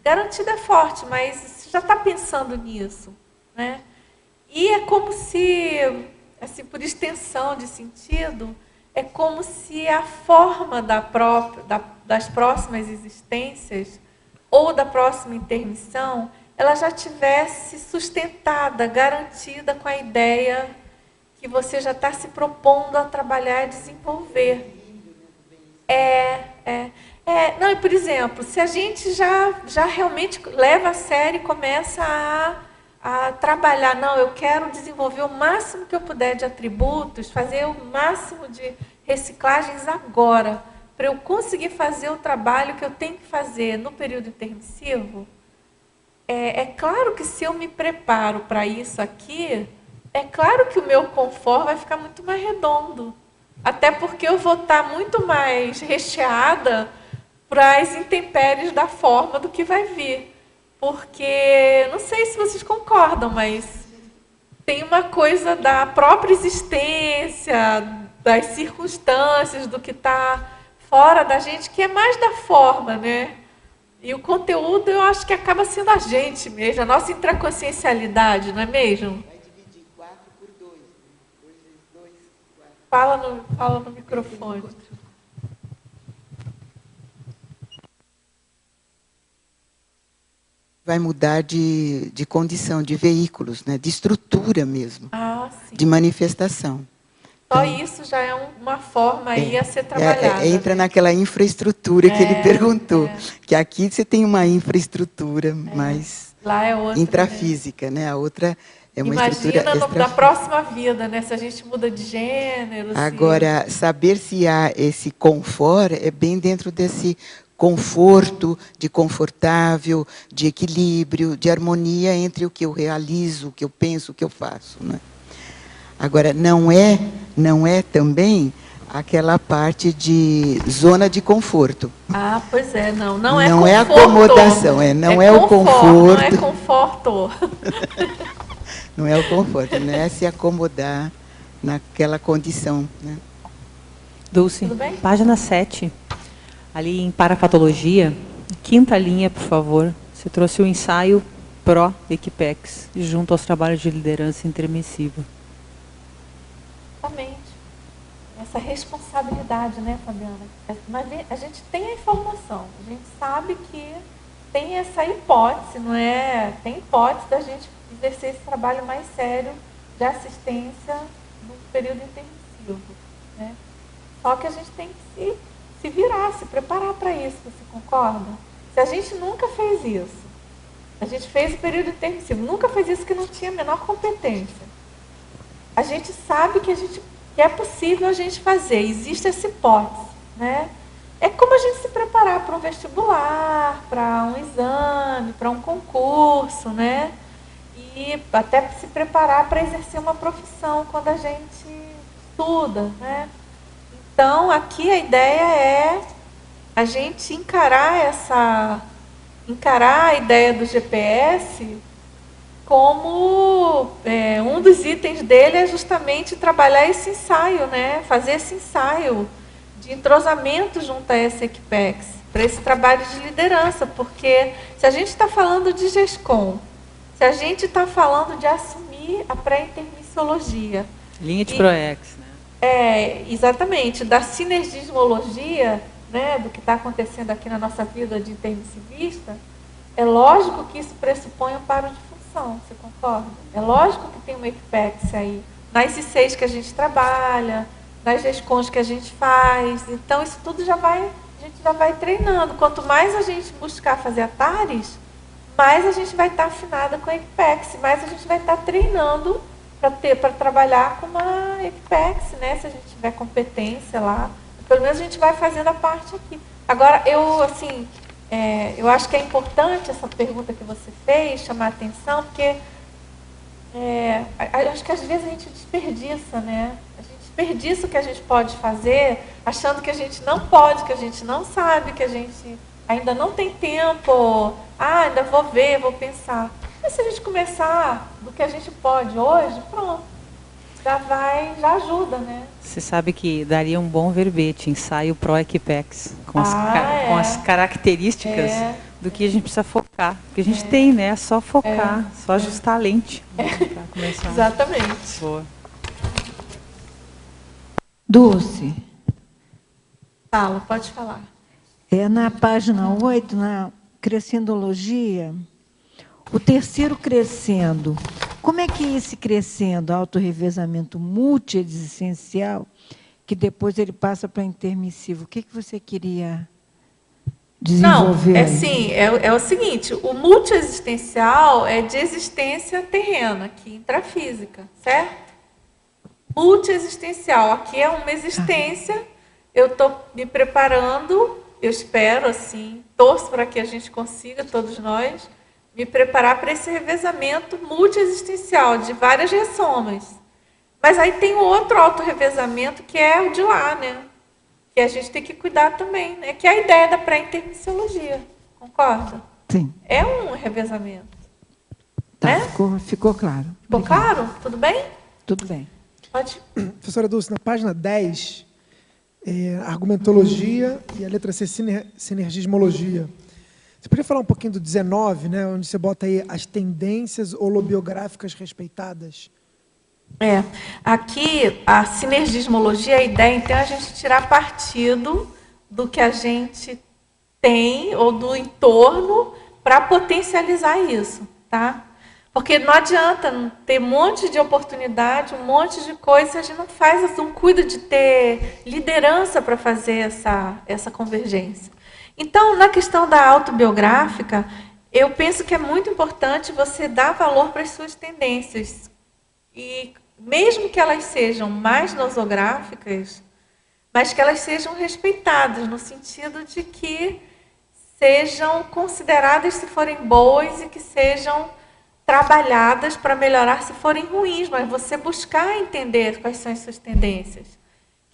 Garantido é forte, mas você já está pensando nisso, né? E é como se, assim, por extensão de sentido, é como se a forma das próximas existências ou da próxima intermissão, ela já tivesse sustentada, garantida com a ideia que você já está se propondo a trabalhar e desenvolver. Não, e por exemplo, se a gente já realmente leva a sério e começa a trabalhar, não, eu quero desenvolver o máximo que eu puder de atributos, fazer o máximo de reciclagens agora, para eu conseguir fazer o trabalho que eu tenho que fazer no período intermissivo. É claro que se eu me preparo para isso aqui, é claro que o meu confort vai ficar muito mais redondo. Até porque eu vou estar muito mais recheada para as intempéries da forma do que vai vir. Porque, não sei se vocês concordam, mas tem uma coisa da própria existência, das circunstâncias, do que está fora da gente, que é mais da forma, né? E o conteúdo, eu acho que acaba sendo a gente mesmo, a nossa intraconsciencialidade, não é mesmo? Fala no microfone. Vai mudar de condição, de veículos, né? De estrutura mesmo, Sim. de manifestação. Só isso já é uma forma aí a ser trabalhada. Entra naquela infraestrutura que ele perguntou. Que aqui você tem uma infraestrutura mais lá é outra, intrafísica, né? A outra é uma estrutura extrafísica. Na próxima vida, né? Se a gente muda de gênero. Agora, saber se há esse confort é bem dentro desse conforto, de confortável, de equilíbrio, de harmonia entre o que eu realizo, o que eu penso, o que eu faço, né? Agora, não é também aquela parte de zona de conforto. Pois é, não é não é acomodação, não é o conforto. Não é conforto. Não é o conforto, não é se acomodar naquela condição, né? Dulce, página 7, ali em Parapatologia, quinta linha, por favor. Você trouxe o ensaio pró-Equipex, junto aos trabalhos de liderança intermissiva. Exatamente. Essa responsabilidade, né, Fabiana? Mas a gente tem a informação, a gente sabe que tem essa hipótese, não é? Tem hipótese da gente exercer esse trabalho mais sério de assistência no período intermissivo, né? Só que a gente tem que se virar, se preparar para isso, você concorda? Se a gente nunca fez isso, a gente fez o período intermissivo, nunca fez isso que não tinha a menor competência. A gente sabe que é possível a gente fazer, existe essa hipótese, né? É como a gente se preparar para um vestibular, para um exame, para um concurso, né? E até se preparar para exercer uma profissão quando a gente estuda, né? Então, aqui a ideia é a gente encarar a ideia do GPS como um dos itens dele é justamente trabalhar esse ensaio, né? Fazer esse ensaio de entrosamento junto a essa Equipex, para esse trabalho de liderança, porque se a gente está falando de GESCOM, se a gente está falando de assumir a pré-intermissiologia... Linha de PROEX, né? Exatamente, da sinergismologia, né, do que está acontecendo aqui na nossa vida de intermissivista, é lógico que isso pressupõe um paro de função, você concorda? É lógico que tem uma Equipex aí, nas I6 que a gente trabalha, nas GESCONs que a gente faz, então isso tudo a gente já vai treinando. Quanto mais a gente buscar fazer atares, mais a gente vai estar afinada com a Equipex, mais a gente vai estar treinando para trabalhar com uma Equipex, né? Se a gente tiver competência lá, pelo menos a gente vai fazendo a parte aqui. Agora, eu acho que é importante essa pergunta que você fez, chamar a atenção, porque acho que às vezes a gente desperdiça, né? A gente desperdiça o que a gente pode fazer, achando que a gente não pode, que a gente não sabe, que a gente ainda não tem tempo, ainda vou ver, vou pensar. Mas se a gente começar do que a gente pode hoje, pronto, já ajuda, né? Você sabe que daria um bom verbete, ensaio Pro-Equipex, com as características do que a gente precisa focar. Porque a gente tem, né? É só focar, só ajustar a lente. Para começar. Exatamente. Boa. Dulce. Fala, pode falar. Na página 8, na crescendologia, o terceiro crescendo. Como é que esse crescendo, autorrevezamento multiexistencial, que depois ele passa para intermissivo, o que você queria desenvolver? Não, é o seguinte, o multiexistencial é de existência terrena, aqui intrafísica, certo? Multiexistencial, aqui é uma existência, eu estou me preparando, eu espero, assim, torço para que a gente consiga, todos nós, me preparar para esse revezamento multiexistencial, de várias ressomas. Mas aí tem outro autorrevezamento, que é o de lá, né? Que a gente tem que cuidar também, né? Que é a ideia da pré-intermissiologia. Concorda? Sim. É um revezamento. Tá, né? ficou claro. Ficou claro? Tudo bem? Tudo bem. Pode. Professora Dulce, na página 10, argumentologia e a letra C, sinergismologia. Você podia falar um pouquinho do 19, né, onde você bota aí as tendências holobiográficas respeitadas? Aqui, a sinergismologia, a ideia, então, é a gente tirar partido do que a gente tem ou do entorno para potencializar isso, tá? Porque não adianta ter um monte de oportunidade, um monte de coisa, se a gente não cuida de ter liderança para fazer essa convergência. Então, na questão da autobiográfica, eu penso que é muito importante você dar valor para as suas tendências. E mesmo que elas sejam mais nosográficas, mas que elas sejam respeitadas, no sentido de que sejam consideradas se forem boas e que sejam trabalhadas para melhorar se forem ruins, mas você buscar entender quais são as suas tendências.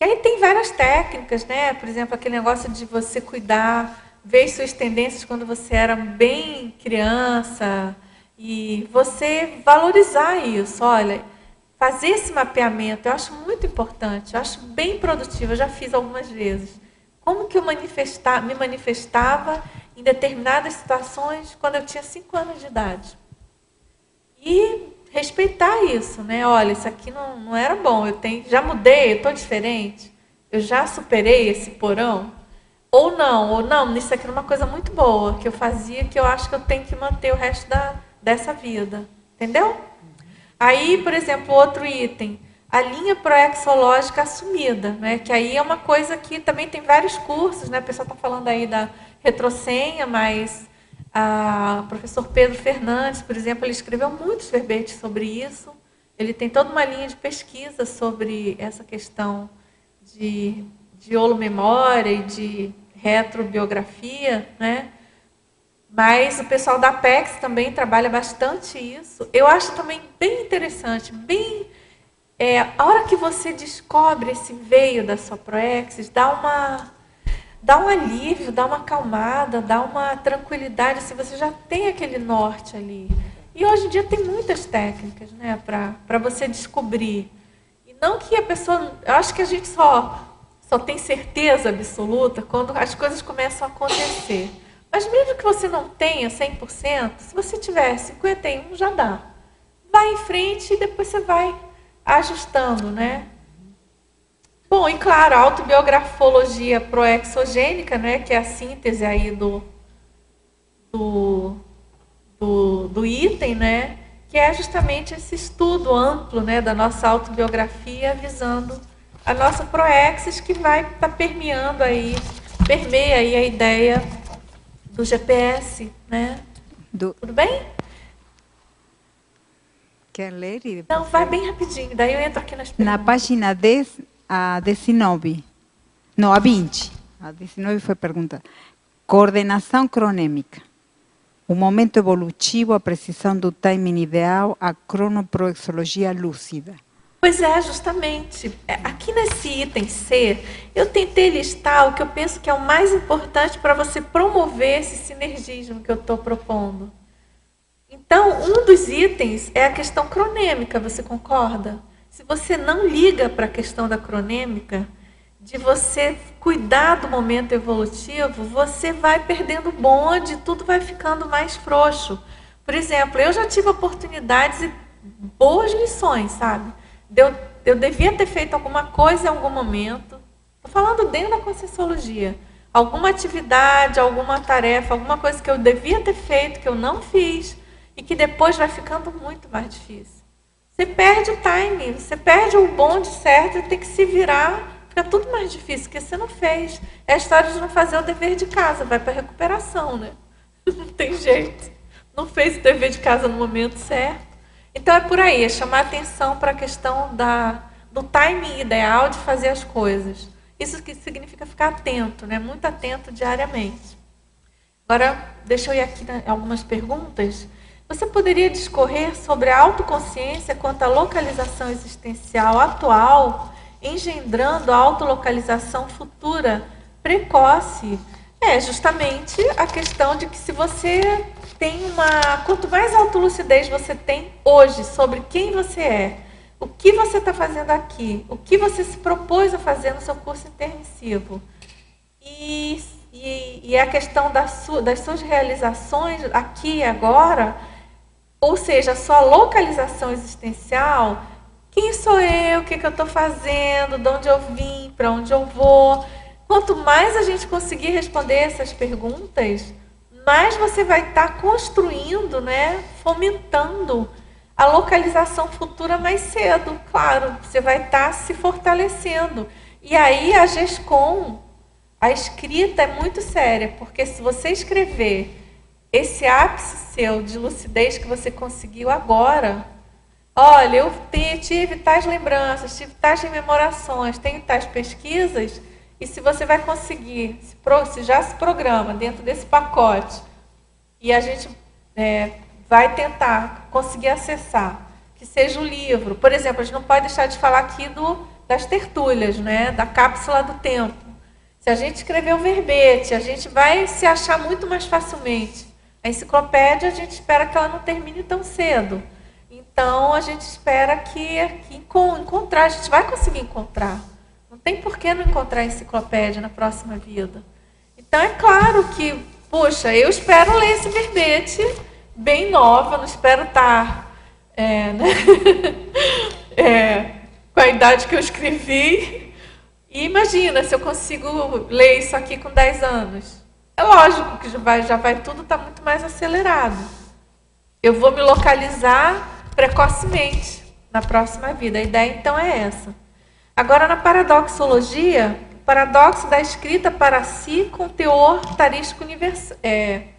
E aí tem várias técnicas, né? Por exemplo, aquele negócio de você cuidar, ver as suas tendências quando você era bem criança e você valorizar isso. Olha, fazer esse mapeamento eu acho muito importante, eu acho bem produtivo, eu já fiz algumas vezes. Como que eu me manifestava em determinadas situações quando eu tinha 5 anos de idade. E respeitar isso, né? Olha, isso aqui não era bom, já mudei, eu estou diferente, eu já superei esse porão, ou não, isso aqui era uma coisa muito boa, que eu fazia, que eu acho que eu tenho que manter o resto dessa vida, entendeu? Aí, por exemplo, outro item, a linha proexológica assumida, né? Que aí é uma coisa que também tem vários cursos, né? O pessoal está falando aí da retrosenha, mas o professor Pedro Fernandes, por exemplo, ele escreveu muitos verbetes sobre isso. Ele tem toda uma linha de pesquisa sobre essa questão de holomemória e de retrobiografia, né? Mas o pessoal da Apex também trabalha bastante isso. Eu acho também bem interessante, a hora que você descobre esse veio da sua proexis, dá dá um alívio, dá uma acalmada, dá uma tranquilidade, assim, você já tem aquele norte ali. E hoje em dia tem muitas técnicas, né, para você descobrir. E não que a pessoa... Eu acho que a gente só tem certeza absoluta quando as coisas começam a acontecer. Mas mesmo que você não tenha 100%, se você tiver 51%, já dá. Vai em frente e depois você vai ajustando, né? Bom, e claro, a autobiografologia proexogênica, né, que é a síntese aí do item, né, que é justamente esse estudo amplo, né, da nossa autobiografia, visando a nossa proexis, que vai estar permeia aí a ideia do GPS, né? Tudo bem? Quer ler? Não, vai bem rapidinho, daí eu entro aqui nas perguntas. Na página 10 a 19, não, a 20, a 19 foi pergunta. Coordenação cronêmica. O momento evolutivo, a precisão do timing ideal, a cronoproexologia lúcida. Pois é, justamente. Aqui nesse item C, eu tentei listar o que eu penso que é o mais importante para você promover esse sinergismo que eu estou propondo. Então, um dos itens é a questão cronêmica, você concorda? Se você não liga para a questão da cronêmica, de você cuidar do momento evolutivo, você vai perdendo o bonde, tudo vai ficando mais frouxo. Por exemplo, eu já tive oportunidades e boas lições, sabe? Eu devia ter feito alguma coisa em algum momento. Estou falando dentro da Conscienciologia. Alguma atividade, alguma tarefa, alguma coisa que eu devia ter feito, que eu não fiz, e que depois vai ficando muito mais difícil. Você perde o timing, você perde o bonde certo e tem que se virar, fica tudo mais difícil, porque você não fez. É a história de não fazer o dever de casa, vai para a recuperação, né? Não tem jeito. Não fez o dever de casa no momento certo. Então é por aí, é chamar atenção para a questão do timing ideal de fazer as coisas. Isso que significa ficar atento, né? Muito atento diariamente. Agora, deixa eu ir aqui em algumas perguntas. Você poderia discorrer sobre a autoconsciência quanto à localização existencial atual, engendrando a autolocalização futura precoce? É justamente a questão de que se você tem quanto mais autolucidez você tem hoje sobre quem você é, o que você está fazendo aqui, o que você se propôs a fazer no seu curso intermissivo, e a questão das suas realizações aqui e agora, ou seja, a sua localização existencial, quem sou eu, o que eu estou fazendo, de onde eu vim, para onde eu vou. Quanto mais a gente conseguir responder essas perguntas, mais você vai estar construindo, né, fomentando a localização futura mais cedo. Claro, você vai estar se fortalecendo. E aí a GESCOM, a escrita é muito séria, porque se você escrever esse ápice seu de lucidez que você conseguiu agora, olha, eu tive tais lembranças, tive tais rememorações, tenho tais pesquisas, e se você vai conseguir, se já se programa dentro desse pacote, e a gente vai tentar conseguir acessar, que seja o livro. Por exemplo, a gente não pode deixar de falar aqui das tertúlias, né, da cápsula do tempo. Se a gente escrever o verbete, a gente vai se achar muito mais facilmente. A enciclopédia, a gente espera que ela não termine tão cedo. Então, a gente espera que encontrar, a gente vai conseguir encontrar. Não tem por que não encontrar a enciclopédia na próxima vida. Então, é claro que, puxa, eu espero ler esse verbete bem nova, não espero estar com a idade que eu escrevi. E imagina se eu consigo ler isso aqui com 10 anos. É lógico que já vai tudo estar muito mais acelerado. Eu vou me localizar precocemente na próxima vida. A ideia, então, é essa. Agora, na paradoxologia, o paradoxo da escrita para si com teor tarístico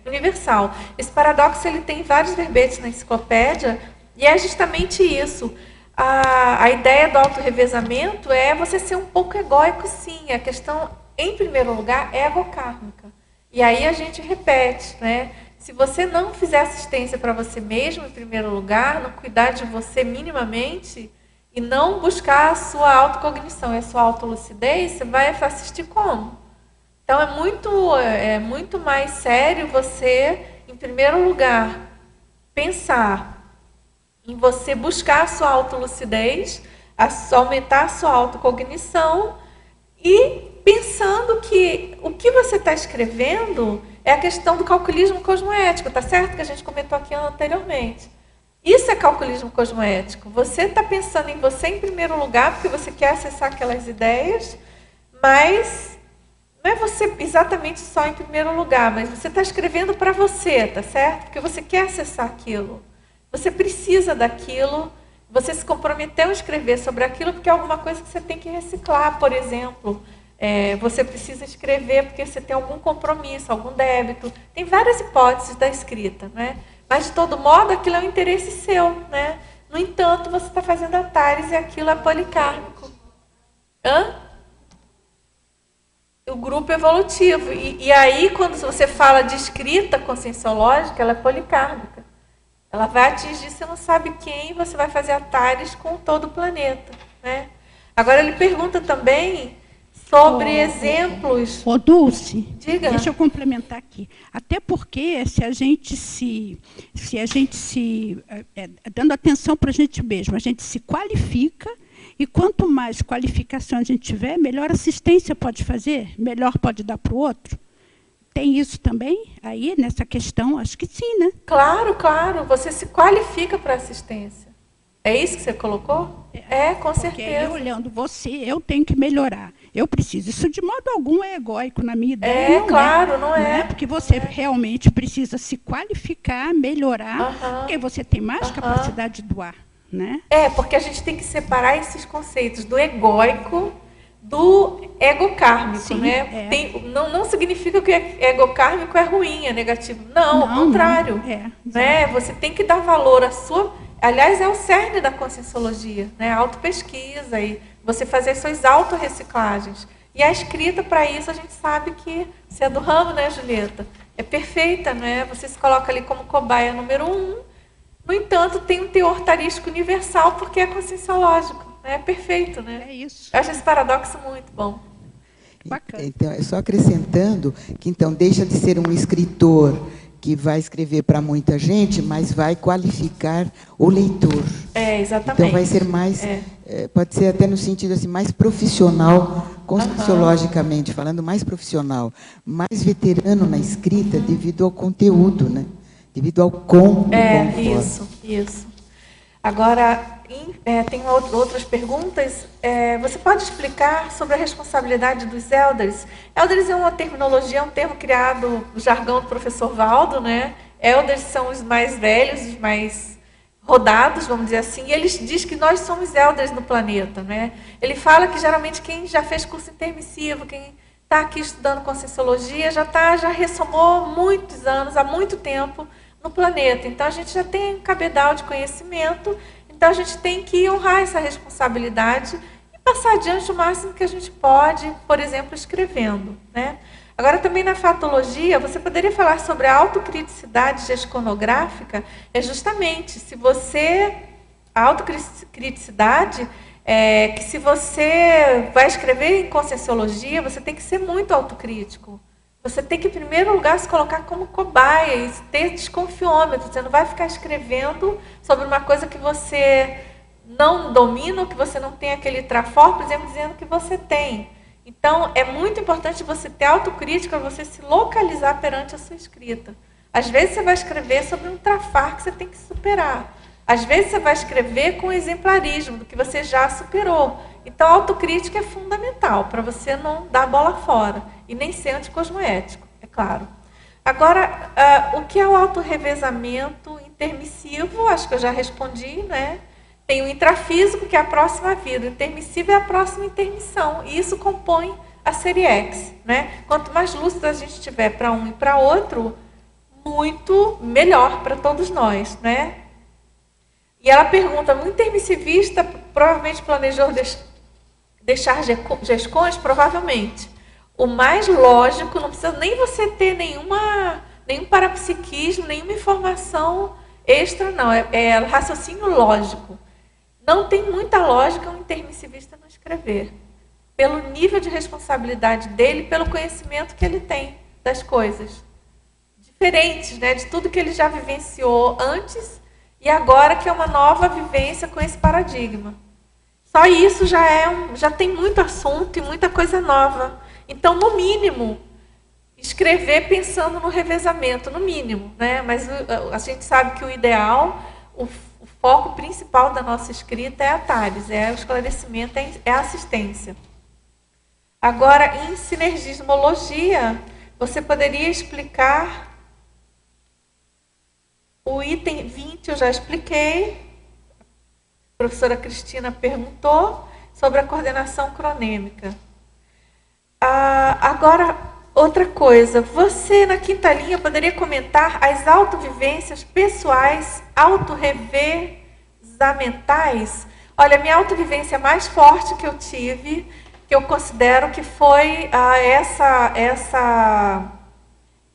universal. Esse paradoxo ele tem vários verbetes na enciclopédia, e é justamente isso. A ideia do autorrevezamento é você ser um pouco egóico, sim. A questão, em primeiro lugar, é egocármica. E aí a gente repete, né? Se você não fizer assistência para você mesmo, em primeiro lugar, não cuidar de você minimamente, e não buscar a sua autocognição e a sua autolucidez, você vai assistir como? Então é muito mais sério você, em primeiro lugar, pensar em você buscar a sua autolucidez, aumentar a sua autocognição e pensando que o que você está escrevendo é a questão do calculismo cosmoético, tá certo? Que a gente comentou aqui anteriormente. Isso é calculismo cosmoético. Você está pensando em você em primeiro lugar, porque você quer acessar aquelas ideias, mas não é você exatamente só em primeiro lugar, mas você está escrevendo para você, tá certo? Porque você quer acessar aquilo. Você precisa daquilo, você se comprometeu a escrever sobre aquilo porque é alguma coisa que você tem que reciclar, por exemplo. Você precisa escrever porque você tem algum compromisso, algum débito. Tem várias hipóteses da escrita, né? Mas, de todo modo, aquilo é um interesse seu, né? No entanto, você está fazendo Antares e aquilo é policármico. O grupo evolutivo. E aí, quando você fala de escrita conscienciológica, ela é policármica. Ela vai atingir, você não sabe quem, você vai fazer Antares com todo o planeta, né? Agora, ele pergunta também sobre exemplos. Dulce, diga. Deixa eu complementar aqui. Até porque se a gente dando atenção para a gente mesmo, a gente se qualifica, e quanto mais qualificação a gente tiver, melhor assistência pode fazer, melhor pode dar para o outro. Tem isso também aí nessa questão? Acho que sim, né? Claro, claro. Você se qualifica para assistência. É isso que você colocou? Com certeza. Porque aí, olhando você, eu tenho que melhorar. Eu preciso. Isso de modo algum é egóico na minha ideia. Não claro, não é. Porque você realmente precisa se qualificar, melhorar, porque você tem mais capacidade de doar. Né? Porque a gente tem que separar esses conceitos do egóico do egocármico. Sim, né? Não significa que egocármico é ruim, é negativo. Não, ao contrário. Né? Você tem que dar valor à sua... Aliás, é o cerne da conscienciologia, né? A autopesquisa e você fazer as suas autorreciclagens. E a escrita, para isso, a gente sabe que, se é do ramo, né, Julieta? É perfeita, né? Você se coloca ali como cobaia número 1. No entanto, tem um teor tarístico universal, porque é conscienciológico. Né? É perfeito, né? É isso. Eu acho esse paradoxo muito bom. Bacana. Então, só acrescentando que, então, deixa de ser um escritor que vai escrever para muita gente, mas vai qualificar o leitor. Exatamente. Então vai ser mais, pode ser até no sentido assim, mais profissional, conscienciologicamente falando, mais profissional, mais veterano na escrita devido ao conteúdo, né? Devido ao Isso. Agora, tem outras perguntas. Você pode explicar sobre a responsabilidade dos elders? Elders é uma terminologia, é um termo criado no jargão do professor Valdo, né? Elders são os mais velhos, os mais rodados, vamos dizer assim, e ele diz que nós somos elders no planeta, né? Ele fala que geralmente quem já fez curso intermissivo, quem está aqui estudando conscienciologia, já ressomou muitos anos, há muito tempo, no planeta. Então, a gente já tem um cabedal de conhecimento, então a gente tem que honrar essa responsabilidade e passar adiante o máximo que a gente pode, por exemplo, escrevendo. Né? Agora, também na fatologia, você poderia falar sobre a autocriticidade gesconográfica? Justamente, se você... A autocriticidade que se você vai escrever em conscienciologia, você tem que ser muito autocrítico. Você tem que, em primeiro lugar, se colocar como cobaia e ter desconfiômetro. Você não vai ficar escrevendo sobre uma coisa que você não domina, ou que você não tem aquele trafor, por exemplo, dizendo que você tem. Então, é muito importante você ter autocrítica, você se localizar perante a sua escrita. Às vezes, você vai escrever sobre um trafar que você tem que superar. Às vezes, você vai escrever com exemplarismo, do que você já superou. Então, a autocrítica é fundamental, para você não dar a bola fora. E nem ser anticosmoético, é claro. Agora, o que é o autorrevezamento intermissivo? Acho que eu já respondi, né? Tem o intrafísico, que é a próxima vida. O intermissivo é a próxima intermissão. E isso compõe a série X. Né? Quanto mais lúcido a gente tiver para um e para outro, muito melhor para todos nós. Né? E ela pergunta, o intermissivista provavelmente planejou deixar GESCONs? Provavelmente. O mais lógico, não precisa nem você ter nenhum parapsiquismo, nenhuma informação extra, não. É raciocínio lógico. Não tem muita lógica um intermissivista não escrever. pelo nível de responsabilidade dele, pelo conhecimento que ele tem das coisas. Diferentes, né, de tudo que ele já vivenciou antes e agora que é uma nova vivência com esse paradigma. Só isso já tem muito assunto e muita coisa nova. Então, no mínimo, escrever pensando no revezamento, no mínimo, né? Mas a gente sabe que o ideal, o foco principal da nossa escrita é a TARES, é o esclarecimento, é a assistência. Agora, em sinergismologia, você poderia explicar o item 20, eu já expliquei. A professora Cristina perguntou sobre a coordenação cronêmica. Agora, outra coisa. Você, na quinta linha, poderia comentar as autovivências pessoais autorrevezamentais? Olha, a minha autovivência mais forte que eu tive, que eu considero que foi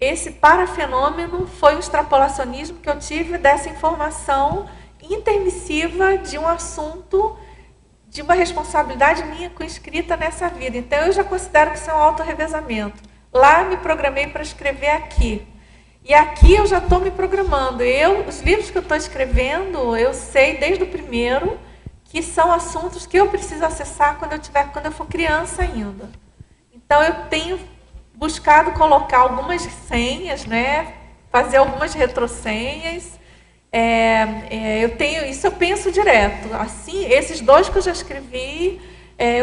esse parafenômeno, foi um extrapolacionismo que eu tive dessa informação intermissiva de um assunto, de uma responsabilidade minha com escrita nessa vida. Então, eu já considero que isso é um autorrevezamento. Lá, me programei para escrever aqui. E aqui eu já estou me programando. Os livros que eu estou escrevendo, eu sei desde o primeiro que são assuntos que eu preciso acessar quando eu for criança ainda. Então, eu tenho buscado colocar algumas senhas, né? Fazer algumas retrosenhas. Isso eu penso direto. Assim, esses 2 que eu já escrevi,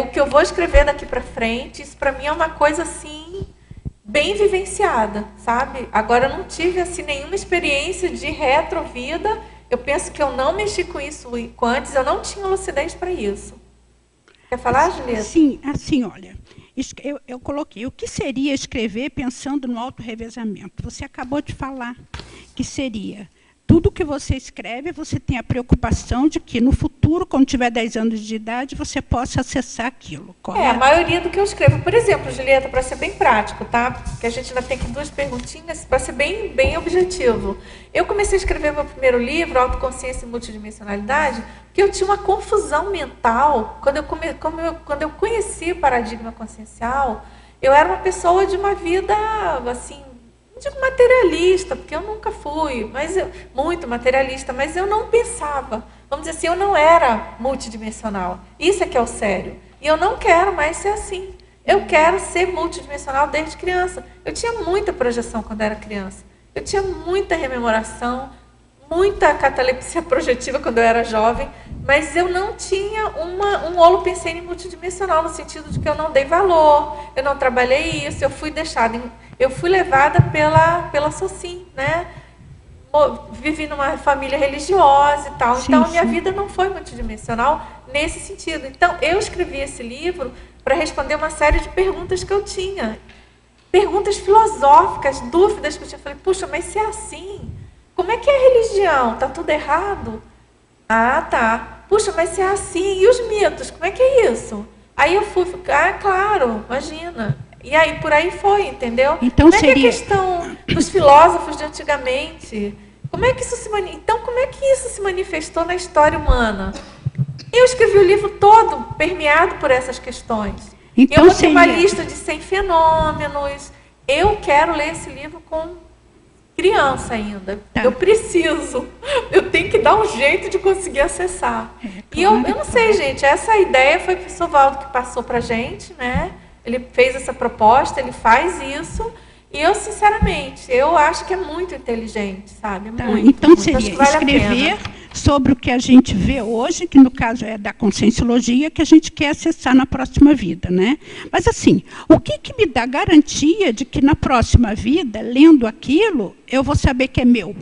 o que eu vou escrever daqui para frente, isso para mim é uma coisa assim bem vivenciada, sabe? Agora, eu não tive assim nenhuma experiência de retrovida. Eu penso que eu não mexi com isso antes, eu não tinha lucidez para isso. Quer falar, Julieta? Sim, assim, olha, eu coloquei o que seria escrever pensando no autorrevezamento. Você acabou de falar que seria tudo que você escreve, você tem a preocupação de que no futuro, quando tiver 10 anos de idade, você possa acessar aquilo, correto? A maioria do que eu escrevo. Por exemplo, Julieta, para ser bem prático, tá? Porque a gente ainda tem aqui 2 perguntinhas, para ser bem objetivo. Eu comecei a escrever meu primeiro livro, Autoconsciência e Multidimensionalidade, porque eu tinha uma confusão mental. Quando eu conheci o paradigma consciencial, eu era uma pessoa de uma vida, assim, não digo materialista, porque eu nunca fui, muito materialista, mas eu não pensava. Vamos dizer assim, eu não era multidimensional. Isso é que é o sério. E eu não quero mais ser assim. Eu quero ser multidimensional desde criança. Eu tinha muita projeção quando era criança. Eu tinha muita rememoração, muita catalepsia projetiva quando eu era jovem, mas eu não tinha um holopensene multidimensional, no sentido de que eu não dei valor, eu não trabalhei isso, eu fui levada pela SOCIM, né? Vivi numa família religiosa e tal. Então, minha vida não foi multidimensional nesse sentido. Então, eu escrevi esse livro para responder uma série de perguntas que eu tinha. Perguntas filosóficas, dúvidas que eu tinha. Falei, puxa, mas se é assim, como é que é a religião? Está tudo errado? Ah, tá. Puxa, mas se é assim, e os mitos? Como é que é isso? Aí eu fui ficar, claro, imagina. E aí, por aí foi, entendeu? Então, como é que é a questão dos filósofos de antigamente? Como é que isso Então, como é que isso se manifestou na história humana? Eu escrevi o livro todo permeado por essas questões. Então, eu vou ter uma lista de 100 fenômenos. Eu quero ler esse livro com criança ainda. Tá. Eu preciso. Eu tenho que dar um jeito de conseguir acessar. E eu não sei, gente, essa ideia foi o professor Valdo que passou para a gente, né? Ele fez essa proposta, ele faz isso, e eu, sinceramente, eu acho que é muito inteligente, sabe? Muito, então, muito. seria escrever sobre o que a gente vê hoje, que no caso é da conscienciologia, que a gente quer acessar na próxima vida, né? Mas, assim, o que me dá garantia de que na próxima vida, lendo aquilo, eu vou saber que é meu?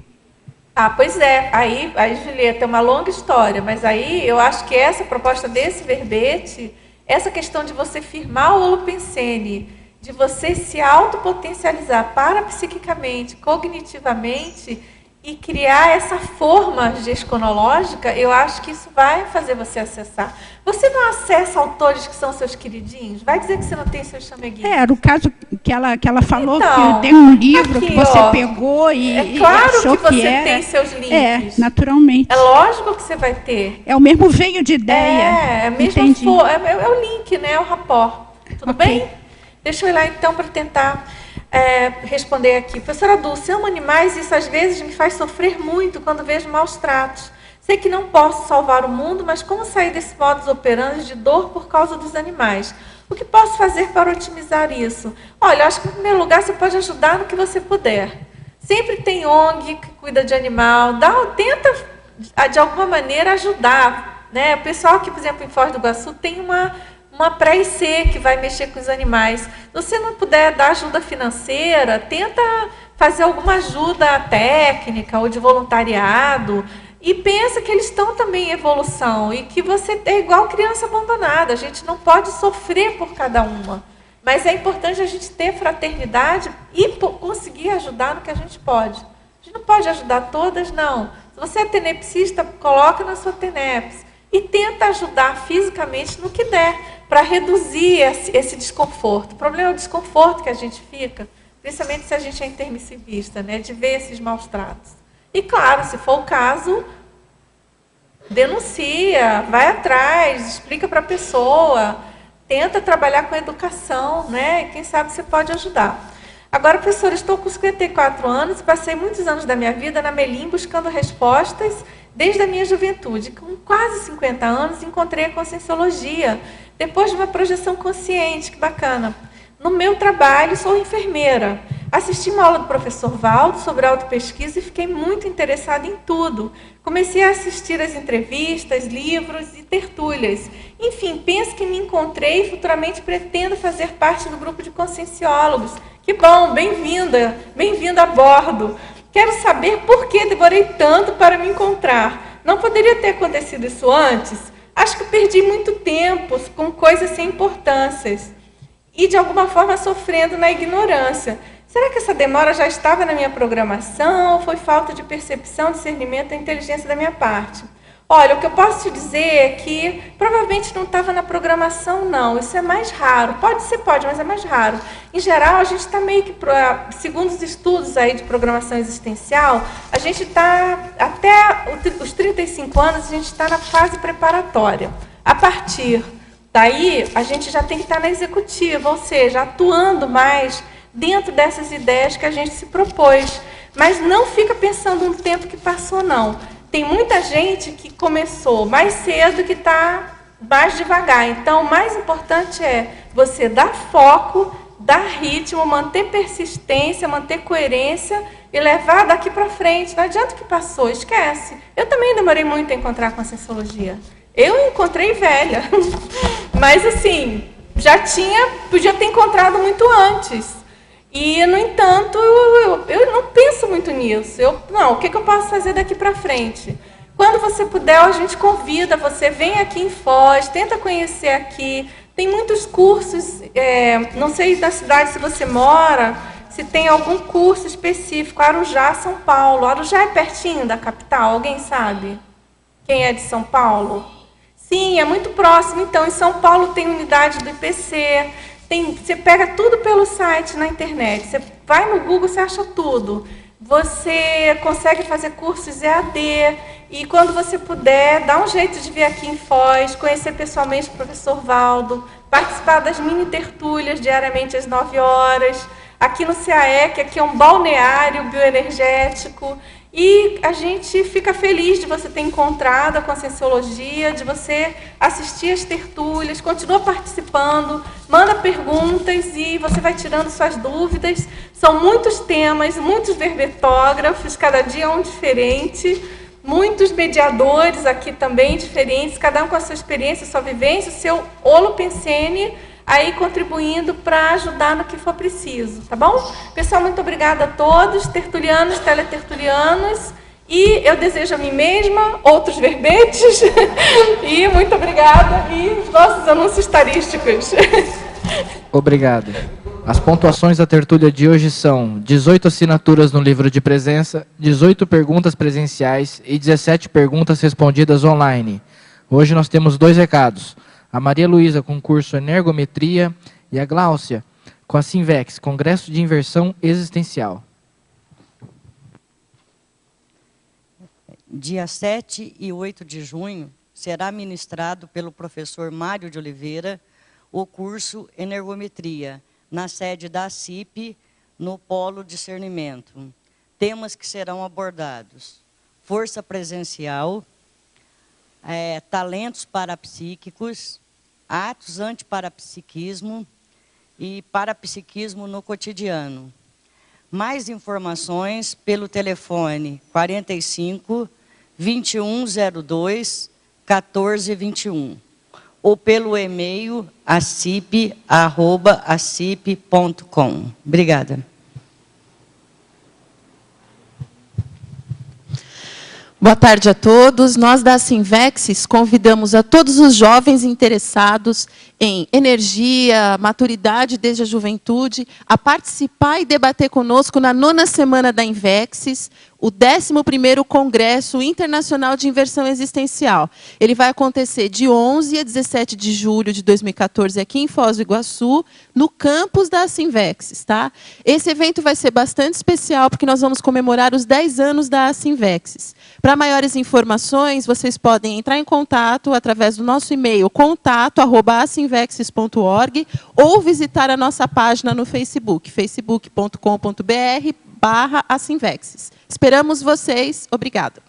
Ah, pois é. Aí, Julieta, é uma longa história, mas aí eu acho que essa proposta desse verbete, essa questão de você firmar o holopensene, de você se autopotencializar parapsiquicamente, cognitivamente, e criar essa forma gesconológica, eu acho que isso vai fazer você acessar. Você não acessa autores que são seus queridinhos? Vai dizer que você não tem seu chameguinho. Era o caso que ela falou, então, que tem um livro aqui, que você pegou e achou que você tem seus links. Naturalmente. É lógico que você vai ter. É o mesmo veio de ideia. É o link, né? O rapport. Tudo bem? Deixa eu ir lá, então, para tentar responder aqui. Professora Dulce, amo animais e isso às vezes me faz sofrer muito quando vejo maus tratos. Sei que não posso salvar o mundo, mas como sair desse modus operandi de dor por causa dos animais? O que posso fazer para otimizar isso? Olha, eu acho que, em primeiro lugar, você pode ajudar no que você puder. Sempre tem ONG que cuida de animal. Tenta, de alguma maneira, ajudar. Né? O pessoal aqui, por exemplo, em Foz do Iguaçu, tem uma pré-IC que vai mexer com os animais. Se você não puder dar ajuda financeira, tenta fazer alguma ajuda técnica ou de voluntariado. E pensa que eles estão também em evolução e que você é igual criança abandonada. A gente não pode sofrer por cada uma. Mas é importante a gente ter fraternidade e conseguir ajudar no que a gente pode. A gente não pode ajudar todas, não. Se você é tenepsista, coloca na sua TENEPS. E tenta ajudar fisicamente no que der, para reduzir esse desconforto. O problema é o desconforto que a gente fica, principalmente se a gente é intermissivista, né, de ver esses maus tratos. E, claro, se for o caso, denuncia, vai atrás, explica para a pessoa, tenta trabalhar com educação, né? E quem sabe você pode ajudar. Agora, professora, estou com 54 anos e passei muitos anos da minha vida na Melim buscando respostas desde a minha juventude. Com quase 50 anos, encontrei a Conscienciologia, depois de uma projeção consciente, que bacana. No meu trabalho, sou enfermeira. Assisti uma aula do professor Valdo sobre autopesquisa e fiquei muito interessada em tudo. Comecei a assistir às entrevistas, livros e tertúlias. Enfim, penso que me encontrei e futuramente pretendo fazer parte do grupo de conscienciólogos. Que bom, bem-vinda, bem-vinda a bordo. Quero saber por que demorei tanto para me encontrar. Não poderia ter acontecido isso antes? Acho que perdi muito tempo com coisas sem importâncias e, de alguma forma, sofrendo na ignorância. Será que essa demora já estava na minha programação ou foi falta de percepção, discernimento e inteligência da minha parte? Olha, o que eu posso te dizer é que provavelmente não estava na programação, não. Isso é mais raro. Pode ser, pode, mas é mais raro. Em geral, a gente está meio que, segundo os estudos aí de programação existencial, a gente está, até os 35 anos, a gente está na fase preparatória. A partir daí, a gente já tem que estar na executiva, ou seja, atuando mais dentro dessas ideias que a gente se propôs. Mas não fica pensando no tempo que passou, não. Tem muita gente que começou mais cedo que está mais devagar. Então, o mais importante é você dar foco, dar ritmo, manter persistência, manter coerência e levar daqui para frente. Não adianta o que passou, esquece. Eu também demorei muito a encontrar a Conscienciologia. Eu encontrei velha. Mas, assim, podia ter encontrado muito antes. E, no entanto, eu não penso muito nisso. O que eu posso fazer daqui para frente? Quando você puder, a gente convida você, vem aqui em Foz, tenta conhecer aqui. Tem muitos cursos, não sei da cidade se você mora, se tem algum curso específico. Arujá, São Paulo. Arujá é pertinho da capital, alguém sabe? Quem é de São Paulo? Sim, é muito próximo. Então, em São Paulo tem unidade do IPC. Você pega tudo pelo site na internet. Você vai no Google, você acha tudo. Você consegue fazer cursos EAD. E quando você puder, dá um jeito de vir aqui em Foz, conhecer pessoalmente o professor Valdo, participar das mini tertúlias diariamente às 9 horas. Aqui no CAEC, aqui é um balneário bioenergético. E a gente fica feliz de você ter encontrado a Conscienciologia, de você assistir às tertúlias, continua participando, manda perguntas e você vai tirando suas dúvidas. São muitos temas, muitos verbetógrafos, cada dia um diferente, muitos mediadores aqui também diferentes, cada um com a sua experiência, sua vivência, o seu holopensene, aí contribuindo para ajudar no que for preciso, tá bom? Pessoal, muito obrigada a todos, tertulianos, teletertulianos, e eu desejo a mim mesma outros verbetes, e muito obrigada, e os nossos anúncios tarísticos. Obrigado. As pontuações da tertúlia de hoje são 18 assinaturas no livro de presença, 18 perguntas presenciais e 17 perguntas respondidas online. Hoje nós temos 2 recados. A Maria Luísa com o curso Energometria e a Gláucia com a Sinvex, Congresso de Inversão Existencial. Dia 7 e 8 de junho será ministrado pelo professor Mário de Oliveira o curso Energometria, na sede da CIP, no Polo Discernimento. Temas que serão abordados: força presencial, talentos parapsíquicos, atos antiparapsiquismo e parapsiquismo no cotidiano. Mais informações pelo telefone 45 2102 1421 ou pelo e-mail acip@acip.com. Obrigada. Boa tarde a todos. Nós da Assinvexis convidamos a todos os jovens interessados em energia, maturidade desde a juventude, a participar e debater conosco na 9ª semana da Invexis, o 11º Congresso Internacional de Inversão Existencial. Ele vai acontecer de 11 a 17 de julho de 2014 aqui em Foz do Iguaçu, no campus da Assinvexis, tá? Esse evento vai ser bastante especial porque nós vamos comemorar os 10 anos da Assinvexis. Para maiores informações, vocês podem entrar em contato através do nosso e-mail contato@assinvexis.org ou visitar a nossa página no Facebook, facebook.com.br/Assinvexis. Esperamos vocês. Obrigada.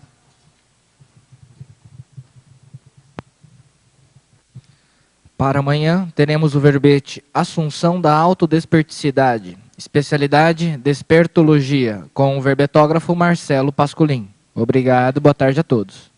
Para amanhã, teremos o verbete Assunção da Autodesperticidade, especialidade Despertologia, com o verbetógrafo Marcelo Pascolin. Obrigado, boa tarde a todos.